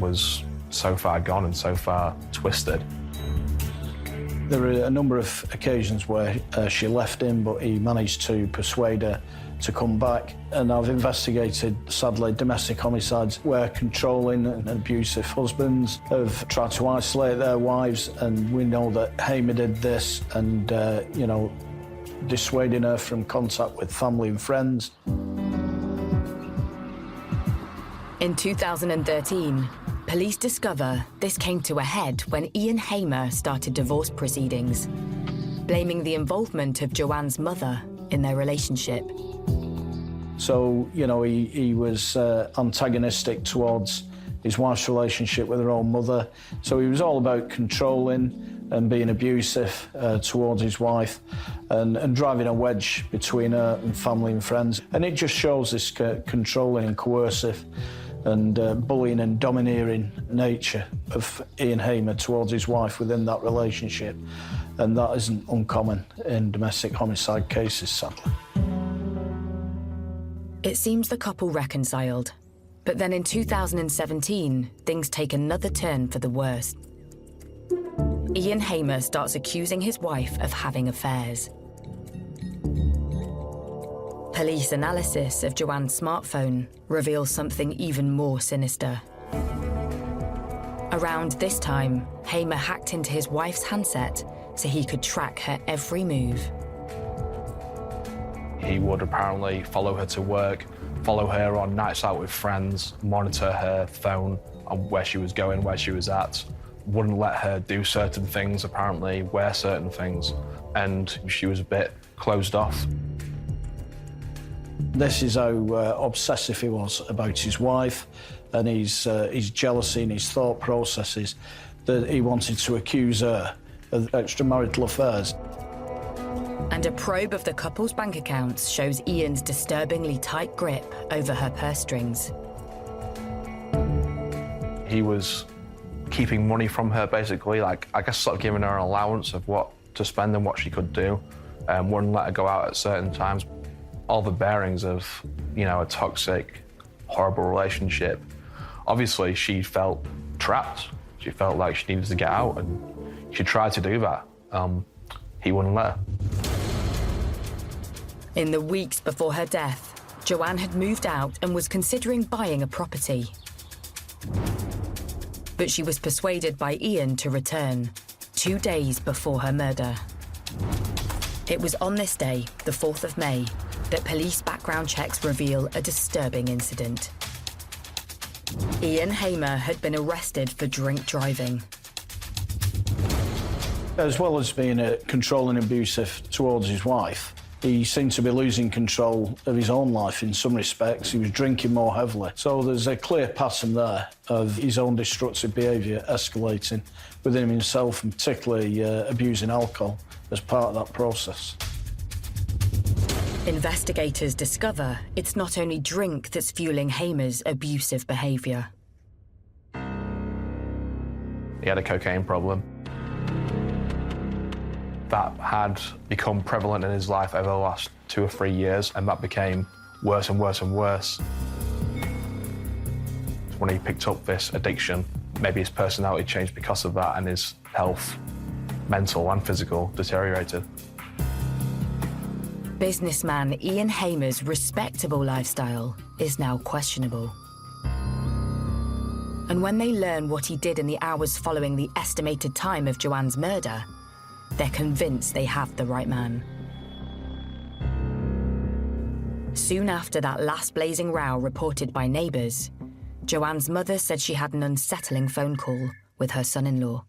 was so far gone and so far twisted. There are a number of occasions where she left him, but he managed to persuade her to come back. And I've investigated, sadly, domestic homicides where controlling and abusive husbands have tried to isolate their wives, and we know that Hamer did this and, dissuading her from contact with family and friends. In 2013, police discover this came to a head when Ian Hamer started divorce proceedings, blaming the involvement of Joanne's mother in their relationship. So, he was antagonistic towards his wife's relationship with her own mother. So he was all about controlling and being abusive towards his wife and driving a wedge between her and family and friends. And it just shows this controlling and coercive and bullying and domineering nature of Ian Hamer towards his wife within that relationship. And that isn't uncommon in domestic homicide cases, sadly. It seems the couple reconciled, but then in 2017, things take another turn for the worse. Ian Hamer starts accusing his wife of having affairs. Police analysis of Joanne's smartphone reveals something even more sinister. Around this time, Hamer hacked into his wife's handset so he could track her every move. He would apparently follow her to work, follow her on nights out with friends, monitor her phone on where she was going, where she was at, wouldn't let her do certain things, apparently, wear certain things, and she was a bit closed off. This is how obsessive he was about his wife and his jealousy and his thought processes, that he wanted to accuse her of extramarital affairs. And a probe of the couple's bank accounts shows Ian's disturbingly tight grip over her purse strings. He was keeping money from her, basically, like, I guess sort of giving her an allowance of what to spend and what she could do, wouldn't let her go out at certain times. All the bearings of, you know, a toxic, horrible relationship. Obviously, she felt trapped. She felt like she needed to get out, and she tried to do that. He wouldn't let her. In the weeks before her death, Joanne had moved out and was considering buying a property. But she was persuaded by Ian to return, 2 days before her murder. It was on this day, the 4th of May, that police background checks reveal a disturbing incident. Ian Hamer had been arrested for drink driving. As well as being controlling and abusive towards his wife, he seemed to be losing control of his own life in some respects. He was drinking more heavily. So there's a clear pattern there of his own destructive behaviour escalating within himself, and particularly abusing alcohol as part of that process. Investigators discover it's not only drink that's fueling Hamer's abusive behaviour. He had a cocaine problem that had become prevalent in his life over the last 2 or 3 years, and that became worse and worse and worse. When he picked up this addiction, maybe his personality changed because of that, and his health, mental and physical, deteriorated. Businessman Ian Hamer's respectable lifestyle is now questionable. And when they learn what he did in the hours following the estimated time of Joanne's murder, they're convinced they have the right man. Soon after that last blazing row reported by neighbours, Joanne's mother said she had an unsettling phone call with her son-in-law.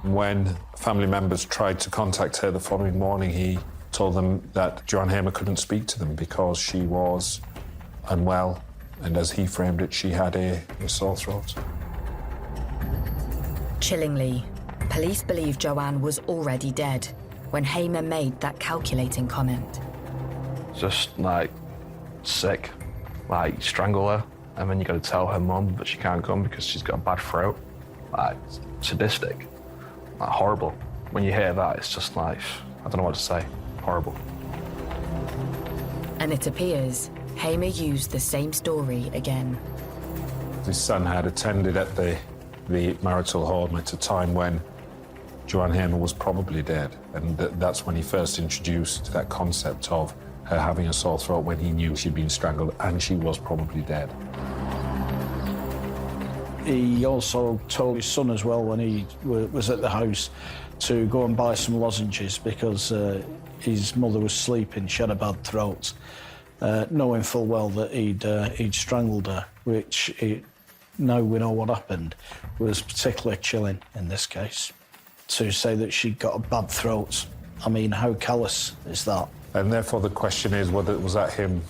When family members tried to contact her the following morning, he told them that Joanne Hamer couldn't speak to them because she was unwell, and as he framed it, she had a sore throat. Chillingly, police believe Joanne was already dead when Hamer made that calculating comment. Just, like, sick. Like, strangle her, and then you got to tell her mum that she can't come because she's got a bad throat. Like, sadistic. Like, horrible. When you hear that, it's just like, I don't know what to say. Horrible. And it appears Hamer used the same story again. His son had attended at the marital home at a time when Joanne Hamer was probably dead, and that's when he first introduced that concept of her having a sore throat when he knew she'd been strangled and she was probably dead. He also told his son as well when he was at the house to go and buy some lozenges because his mother was sleeping, she had a bad throat, knowing full well that he'd strangled her, which now we know what happened, was particularly chilling in this case. To say that she'd got a bad throat, I mean, how callous is that? And therefore the question is, was that him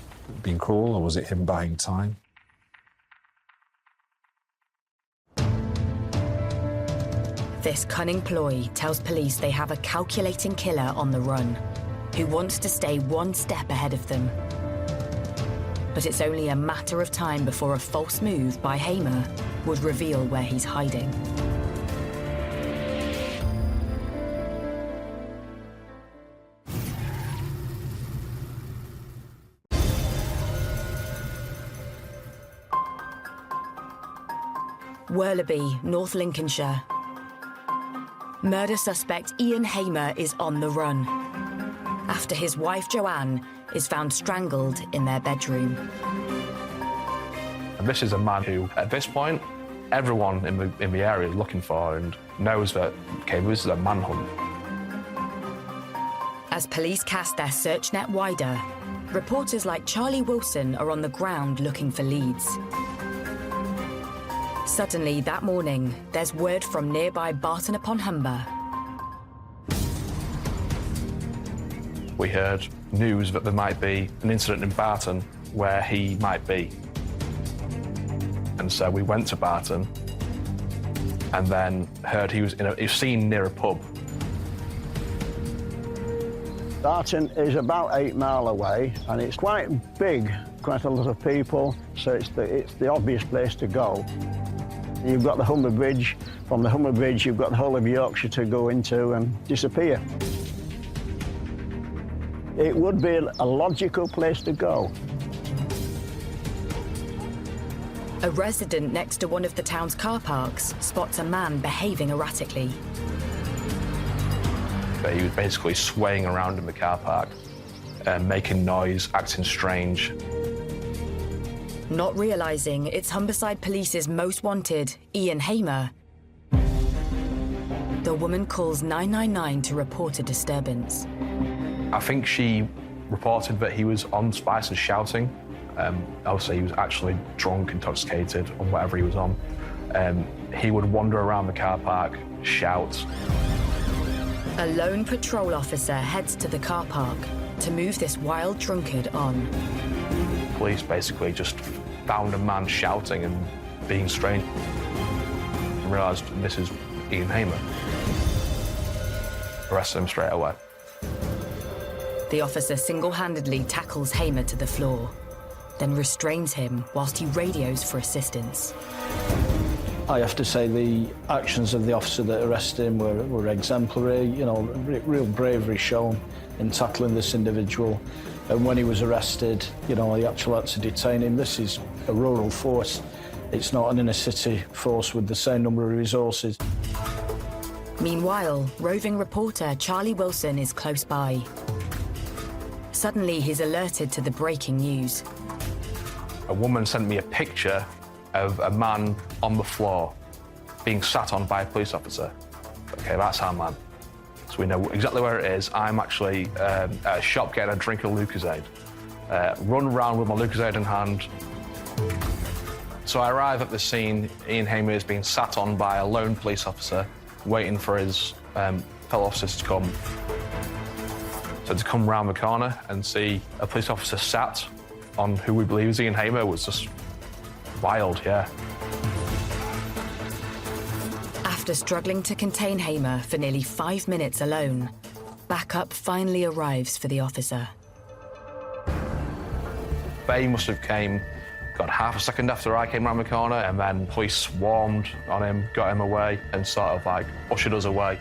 being cruel or was it him buying time? This cunning ploy tells police they have a calculating killer on the run, who wants to stay one step ahead of them. But it's only a matter of time before a false move by Hamer would reveal where he's hiding. Worleby, North Lincolnshire. Murder suspect Ian Hamer is on the run after his wife Joanne is found strangled in their bedroom. And this is a man who, at this point, everyone in the area is looking for and knows that, okay, this is a manhunt. As police cast their search net wider, reporters like Charlie Wilson are on the ground looking for leads. Suddenly, that morning, there's word from nearby Barton-upon-Humber. We heard news that there might be an incident in Barton where he might be. And so we went to Barton and then heard he was seen near a pub. Barton is about 8 miles away, and it's quite big, quite a lot of people, so it's the obvious place to go. You've got the Humber Bridge. From the Humber Bridge, you've got the whole of Yorkshire to go into and disappear. It would be a logical place to go. A resident next to one of the town's car parks spots a man behaving erratically. But he was basically swaying around in the car park, making noise, acting strange. Not realising it's Humberside Police's most wanted, Ian Hamer, the woman calls 999 to report a disturbance. I think she reported that he was on Spice and shouting. Obviously, he was actually drunk, intoxicated on whatever he was on. He would wander around the car park, shout. A lone patrol officer heads to the car park to move this wild drunkard on. Police basically just found a man shouting and being strange and realised this is Ian Hamer. Arrested him straight away. The officer single-handedly tackles Hamer to the floor, then restrains him whilst he radios for assistance. I have to say the actions of the officer that arrested him were exemplary, you know, real bravery shown in tackling this individual. And when he was arrested, you know, he actually had to detain him. This is a rural force. It's not an inner-city force with the same number of resources. Meanwhile, roving reporter Charlie Wilson is close by. Suddenly, he's alerted to the breaking news. A woman sent me a picture of a man on the floor being sat on by a police officer. Okay, that's our man. So we know exactly where it is. I'm actually at a shop getting a drink of Lucozade. Run around with my Lucozade in hand. So I arrive at the scene. Ian Hamer is being sat on by a lone police officer, waiting for his fellow officers to come. So to come round the corner and see a police officer sat on who we believe is Ian Hamer was just wild, yeah. After struggling to contain Hamer for nearly 5 minutes alone, backup finally arrives for the officer. They must have came, got half a second after I came round the corner, and then police swarmed on him, got him away, and sort of like ushered us away.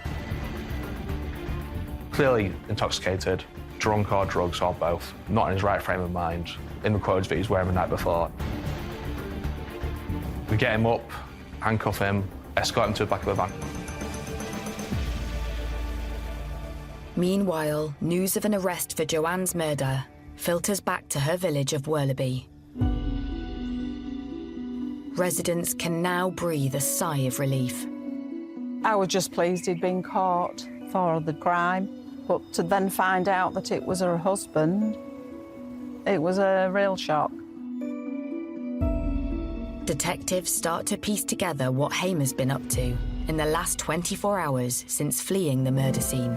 Clearly intoxicated, drunk or drugs or both, not in his right frame of mind, in the clothes that he was wearing the night before. We get him up, handcuff him, escort him to the back of the van. Meanwhile, news of an arrest for Joanne's murder filters back to her village of Worleby. Residents can now breathe a sigh of relief. I was just pleased he'd been caught for the crime, but to then find out that it was her husband, it was a real shock. Detectives start to piece together what Hamer's been up to in the last 24 hours since fleeing the murder scene.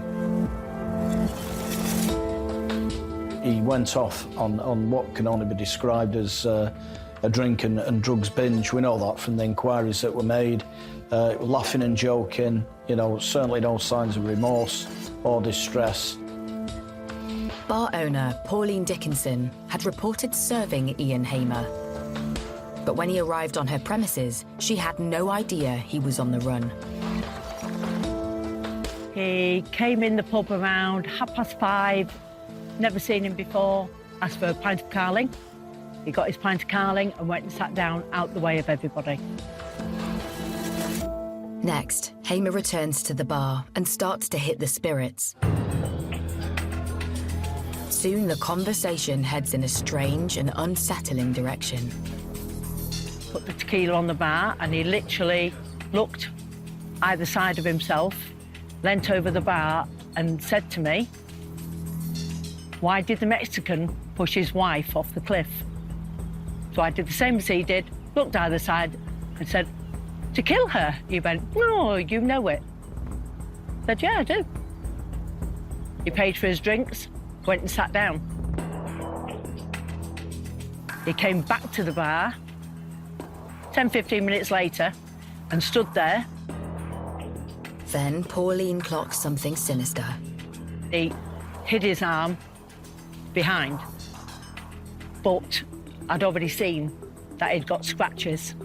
He went off on what can only be described as a drink and drugs binge. We know that from the inquiries that were made. Laughing and joking, you know, certainly no signs of remorse or distress. Bar owner Pauline Dickinson had reported serving Ian Hamer. But when he arrived on her premises, she had no idea he was on the run. He came in the pub around 5:30, never seen him before, asked for a pint of Carling. He got his pint of Carling and went and sat down out the way of everybody. Next, Hamer returns to the bar and starts to hit the spirits. Soon the conversation heads in a strange and unsettling direction. Put the tequila on the bar and he literally looked either side of himself, leant over the bar and said to me, "Why did the Mexican push his wife off the cliff?" So I did the same as he did, looked either side and said, "To kill her?" He went, "No, you know it." I said, "Yeah, I do." He paid for his drinks, went and sat down. He came back to the bar 10, 15 minutes later and stood there. Then Pauline clocks something sinister. He hid his arm behind, but I'd already seen that he'd got scratches.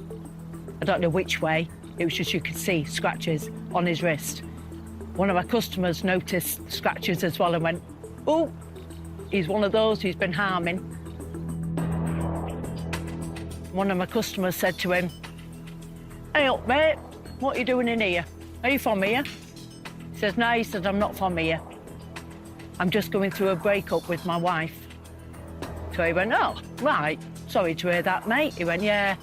I don't know which way, it was just you could see scratches on his wrist. One of my customers noticed scratches as well and went, "Oh, he's one of those who's been harming." One of my customers said to him, "Hey up, mate, what are you doing in here? Are you from here?" He says, "No," he said, "I'm not from here. I'm just going through a breakup with my wife." So he went, "Oh, right, sorry to hear that, mate." He went, "Yeah,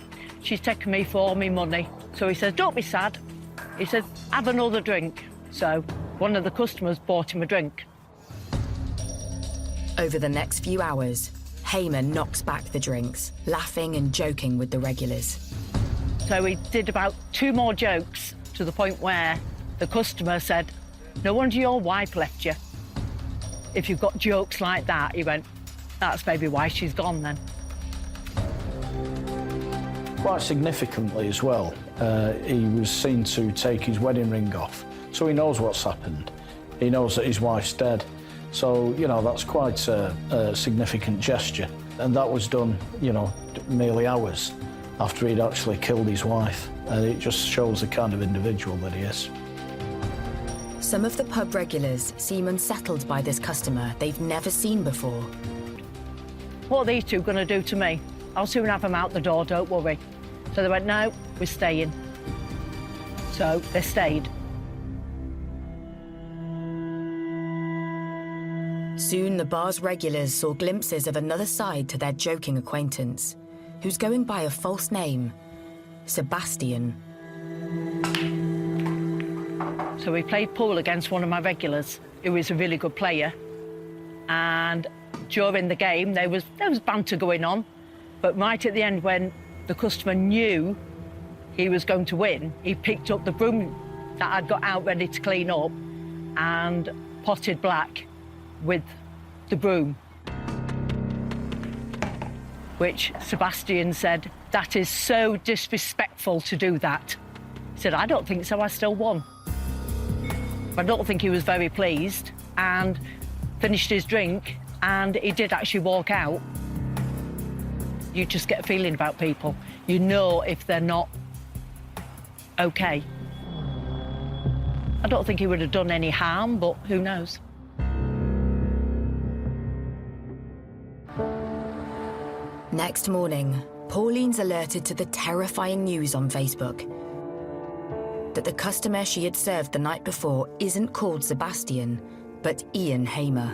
she's taken me for all my money." So he says, "Don't be sad." He said, "Have another drink." So one of the customers bought him a drink. Over the next few hours, Hamer knocks back the drinks, laughing and joking with the regulars. So he did about 2 more jokes to the point where the customer said, "No wonder your wife left you. If you've got jokes like that," he went, "that's maybe why she's gone then." Quite significantly as well, he was seen to take his wedding ring off, so he knows what's happened. He knows that his wife's dead. So, you know, that's quite a significant gesture. And that was done, you know, merely hours after he'd actually killed his wife. And it just shows the kind of individual that he is. Some of the pub regulars seem unsettled by this customer they've never seen before. "What are these two going to do to me? I'll soon have them out the door, don't worry." So they went, "No, we're staying." So they stayed. Soon the bar's regulars saw glimpses of another side to their joking acquaintance, who's going by a false name, Sebastian. So we played pool against one of my regulars, who is a really good player. And during the game, there was banter going on. But right at the end, when the customer knew he was going to win, he picked up the broom that I'd got out ready to clean up and potted Black with the broom. Which Sebastian said, "That is so disrespectful to do that." He said, "I don't think so, I still won." I don't think he was very pleased and finished his drink, and he did actually walk out. You just get a feeling about people. You know if they're not okay. I don't think he would have done any harm, but who knows? Next morning, Pauline's alerted to the terrifying news on Facebook that the customer she had served the night before isn't called Sebastian, but Ian Hamer.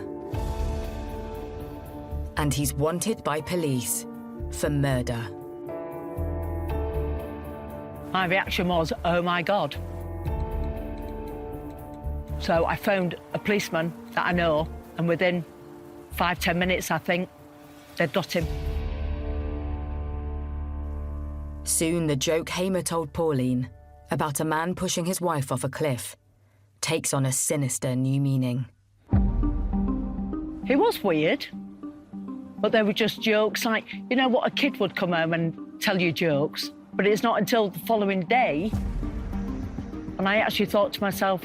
And he's wanted by police for murder. My reaction was, "Oh my God." So I phoned a policeman that I know, and within 5-10 minutes, I think, they'd got him. Soon the joke Hamer told Pauline about a man pushing his wife off a cliff takes on a sinister new meaning. It was weird, but they were just jokes like, you know what, a kid would come home and tell you jokes, but it's not until the following day, and I actually thought to myself,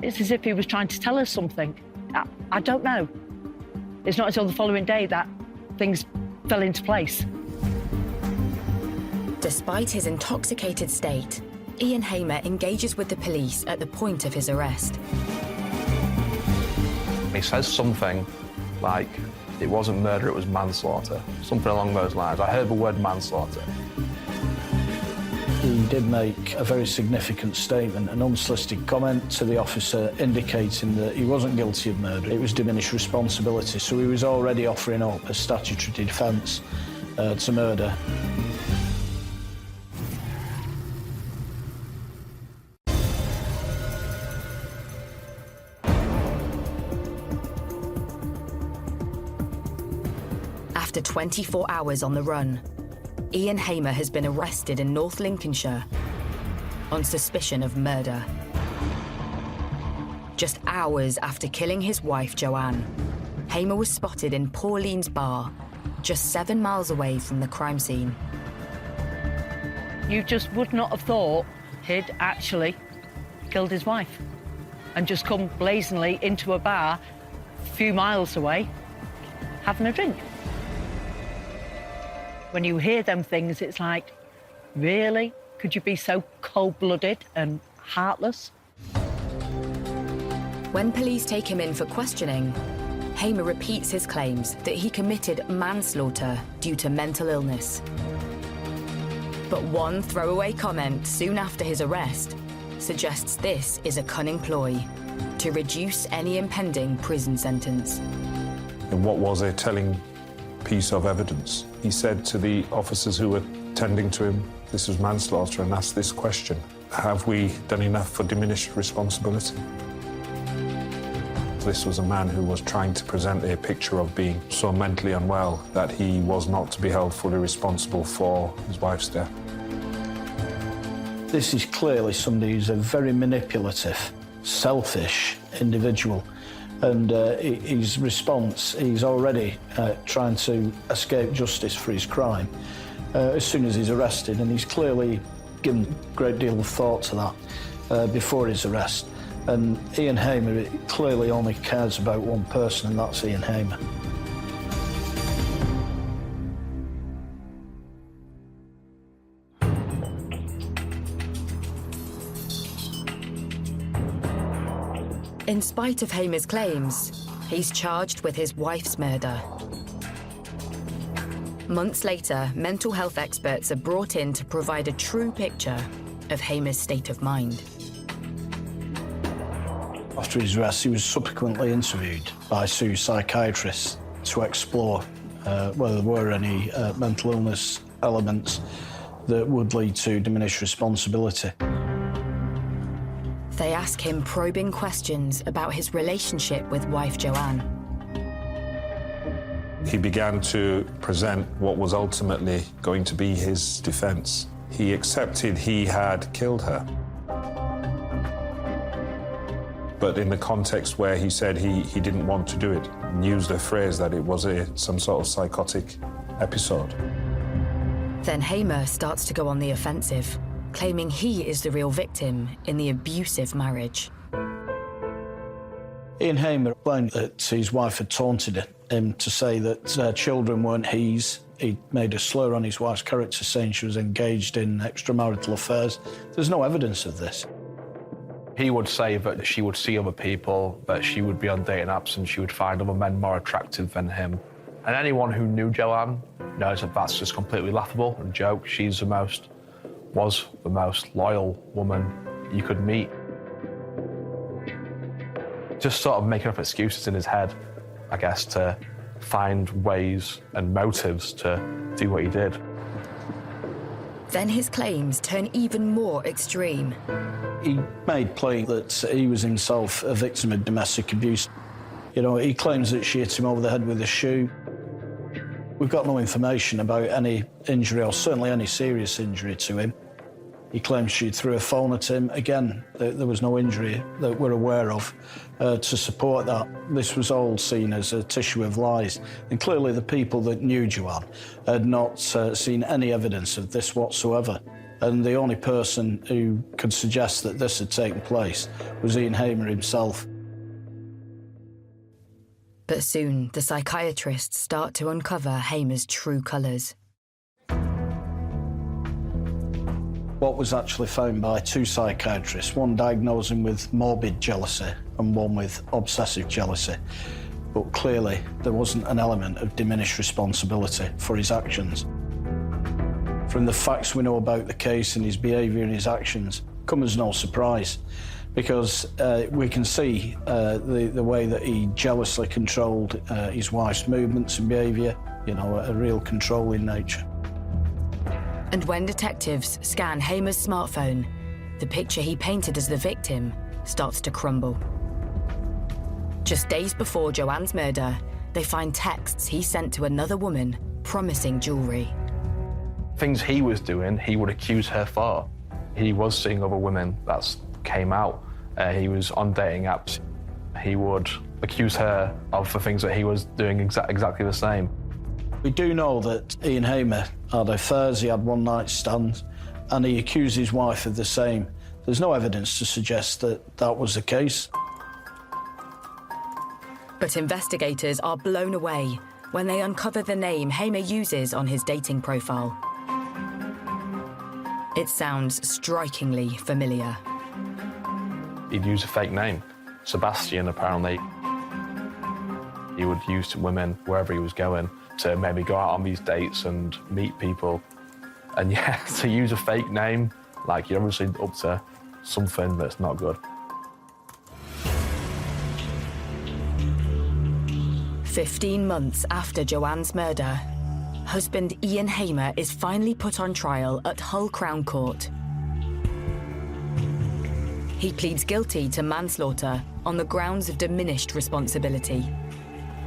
it's as if he was trying to tell us something. I don't know. It's not until the following day that things fell into place. Despite his intoxicated state, Ian Hamer engages with the police at the point of his arrest. He says something like, it wasn't murder, it was manslaughter. Something along those lines. I heard the word manslaughter. He did make a very significant statement, an unsolicited comment to the officer indicating that he wasn't guilty of murder. It was diminished responsibility, so he was already offering up a statutory defence to murder. After 24 hours on the run, Ian Hamer has been arrested in North Lincolnshire on suspicion of murder. Just hours after killing his wife, Joanne, Hamer was spotted in Pauline's bar, just 7 miles away from the crime scene. You just would not have thought he'd actually killed his wife and just come blazingly into a bar a few miles away having a drink. When you hear them things, it's like, really? Could you be so cold-blooded and heartless? When police take him in for questioning, Hamer repeats his claims that he committed manslaughter due to mental illness. But one throwaway comment soon after his arrest suggests this is a cunning ploy to reduce any impending prison sentence. And what was a telling piece of evidence? He said to the officers who were tending to him, this was manslaughter, and asked this question: have we done enough for diminished responsibility? This was a man who was trying to present a picture of being so mentally unwell that he was not to be held fully responsible for his wife's death. This is clearly somebody who's a very manipulative, selfish individual. And his response, he's already trying to escape justice for his crime as soon as he's arrested, and he's clearly given a great deal of thought to that before his arrest. And Ian Hamer clearly only cares about one person, and that's Ian Hamer. In spite of Hamer's claims, he's charged with his wife's murder. Months later, mental health experts are brought in to provide a true picture of Hamer's state of mind. After his arrest, he was subsequently interviewed by two psychiatrists to explore whether there were any mental illness elements that would lead to diminished responsibility. They ask him probing questions about his relationship with wife Joanne. He began to present what was ultimately going to be his defence. He accepted he had killed her, but in the context where he said he didn't want to do it, and used a phrase that it was some sort of psychotic episode. Then Hamer starts to go on the offensive, claiming he is the real victim in the abusive marriage. Ian Hamer claimed that his wife had taunted him to say that children weren't his. He made a slur on his wife's character, saying she was engaged in extramarital affairs. There's no evidence of this. He would say that she would see other people, that she would be on dating apps and she would find other men more attractive than him. And anyone who knew Joanne knows that that's just completely laughable and a joke. Was the most loyal woman you could meet. Just sort of making up excuses in his head, I guess, to find ways and motives to do what he did. Then his claims turn even more extreme. He made plain that he was himself a victim of domestic abuse. You know, he claims that she hit him over the head with a shoe. We've got no information about any injury, or certainly any serious injury to him. He claims she threw a phone at him. Again, there was no injury that we're aware of to support that. This was all seen as a tissue of lies. And clearly the people that knew Joanne had not seen any evidence of this whatsoever. And the only person who could suggest that this had taken place was Ian Hamer himself. But soon, the psychiatrists start to uncover Hamer's true colours. What was actually found by two psychiatrists, one diagnosed him with morbid jealousy and one with obsessive jealousy. But clearly, there wasn't an element of diminished responsibility for his actions. From the facts we know about the case and his behaviour and his actions, come as no surprise, because we can see the way that he jealously controlled his wife's movements and behaviour, you know, a real controlling nature. And when detectives scan Hamer's smartphone, the picture he painted as the victim starts to crumble. Just days before Joanne's murder, they find texts he sent to another woman promising jewellery. Things he was doing, he would accuse her for. He was seeing other women, that came out. He was on dating apps. He would accuse her of the things that he was doing exactly the same. We do know that Ian Hamer had affairs, he had one-night stands, and he accused his wife of the same. There's no evidence to suggest that that was the case. But investigators are blown away when they uncover the name Hamer uses on his dating profile. It sounds strikingly familiar. He'd use a fake name, Sebastian, apparently. He would use women wherever he was going to maybe go out on these dates and meet people. And yeah, to use a fake name, like you're obviously up to something that's not good. 15 months after Joanne's murder, husband Ian Hamer is finally put on trial at Hull Crown Court. He pleads guilty to manslaughter on the grounds of diminished responsibility.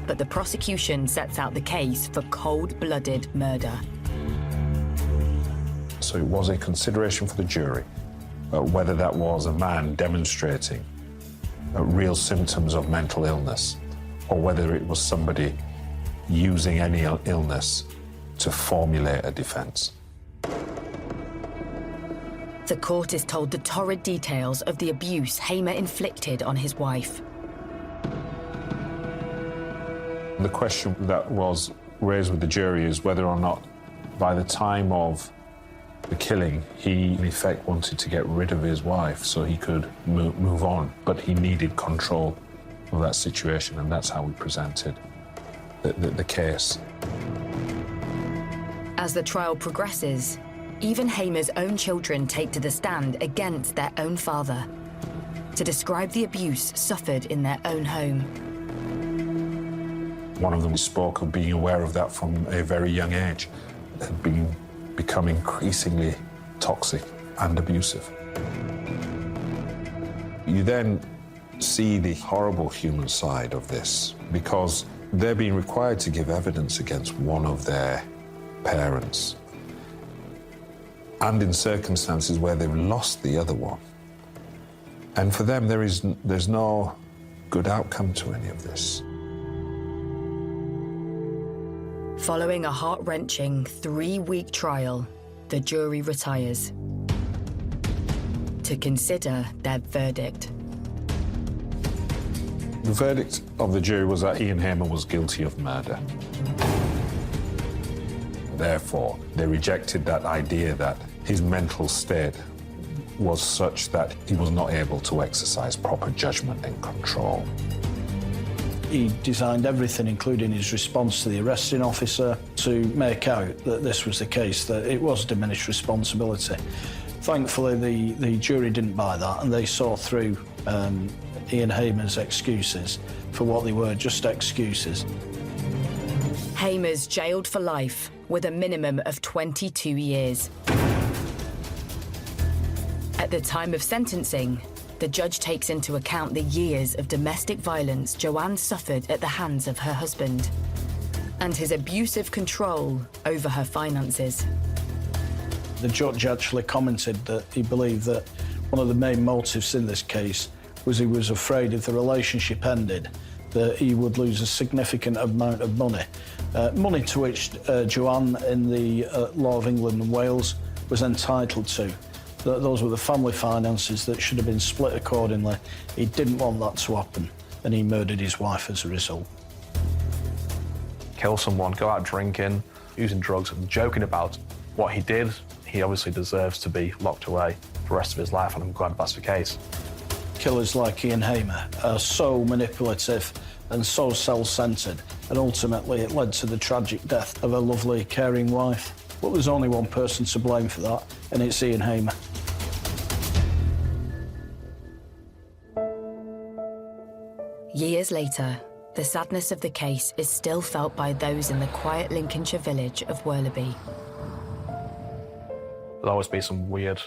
But the prosecution sets out the case for cold-blooded murder. So it was a consideration for the jury whether that was a man demonstrating real symptoms of mental illness, or whether it was somebody using any illness to formulate a defence. The court is told the torrid details of the abuse Hamer inflicted on his wife. The question that was raised with the jury is whether or not, by the time of the killing, he in effect wanted to get rid of his wife so he could move on, but he needed control of that situation, and that's how we presented the case. As the trial progresses, even Hamer's own children take to the stand against their own father to describe the abuse suffered in their own home. One of them spoke of being aware of that from a very young age. It had become increasingly toxic and abusive. You then see the horrible human side of this, because they're being required to give evidence against one of their parents, and in circumstances where they've lost the other one. And for them, there's no good outcome to any of this. Following a heart-wrenching 3-week trial, the jury retires to consider their verdict. The verdict of the jury was that Ian Hamer was guilty of murder. Therefore, they rejected that idea that his mental state was such that he was not able to exercise proper judgment and control. He designed everything, including his response to the arresting officer, to make out that this was the case, that it was diminished responsibility. Thankfully, the jury didn't buy that, and they saw through Ian Hamer's excuses for what they were, just excuses. Hamer's jailed for life with a minimum of 22 years. At the time of sentencing, the judge takes into account the years of domestic violence Joanne suffered at the hands of her husband and his abusive control over her finances. The judge actually commented that he believed that one of the main motives in this case was he was afraid if the relationship ended that he would lose a significant amount of money. Money to which Joanne, in the law of England and Wales, was entitled to. Those were the family finances that should have been split accordingly. He didn't want that to happen, and he murdered his wife as a result. Kill someone, go out drinking, using drugs, and joking about what he did. He obviously deserves to be locked away for the rest of his life, and I'm glad that's the case. Killers like Ian Hamer are so manipulative and so self-centred, and ultimately it led to the tragic death of a lovely, caring wife. But there's only one person to blame for that, and it's Ian Hamer. Years later, the sadness of the case is still felt by those in the quiet Lincolnshire village of Worleby. There'll always be some weird,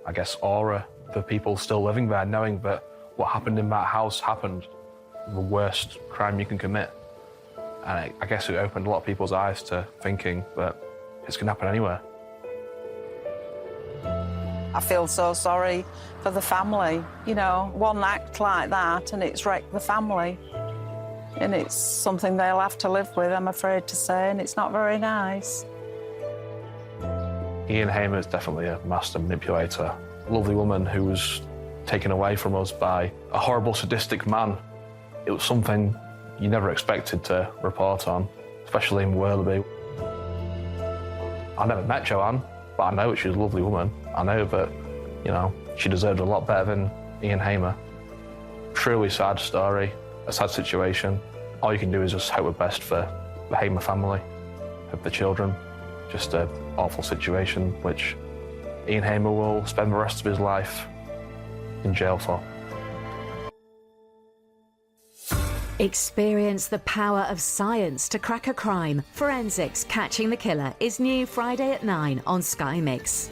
I guess, aura for people still living there, knowing that what happened in that house happened, the worst crime you can commit. And I guess it opened a lot of people's eyes to thinking that this can happen anywhere. I feel so sorry for the family. You know, one act like that and it's wrecked the family. And it's something they'll have to live with, I'm afraid to say, and it's not very nice. Ian Hamer is definitely a master manipulator. A lovely woman who was taken away from us by a horrible, sadistic man. It was something you never expected to report on, especially in Worleby. I never met Joanne, but I know she's a lovely woman. I know that, you know, she deserved a lot better than Ian Hamer. Truly sad story, a sad situation. All you can do is just hope the best for the Hamer family, of the children. Just an awful situation which Ian Hamer will spend the rest of his life in jail for. Experience the power of science to crack a crime. Forensics: Catching the Killer is new Friday at 9 on Sky Mix.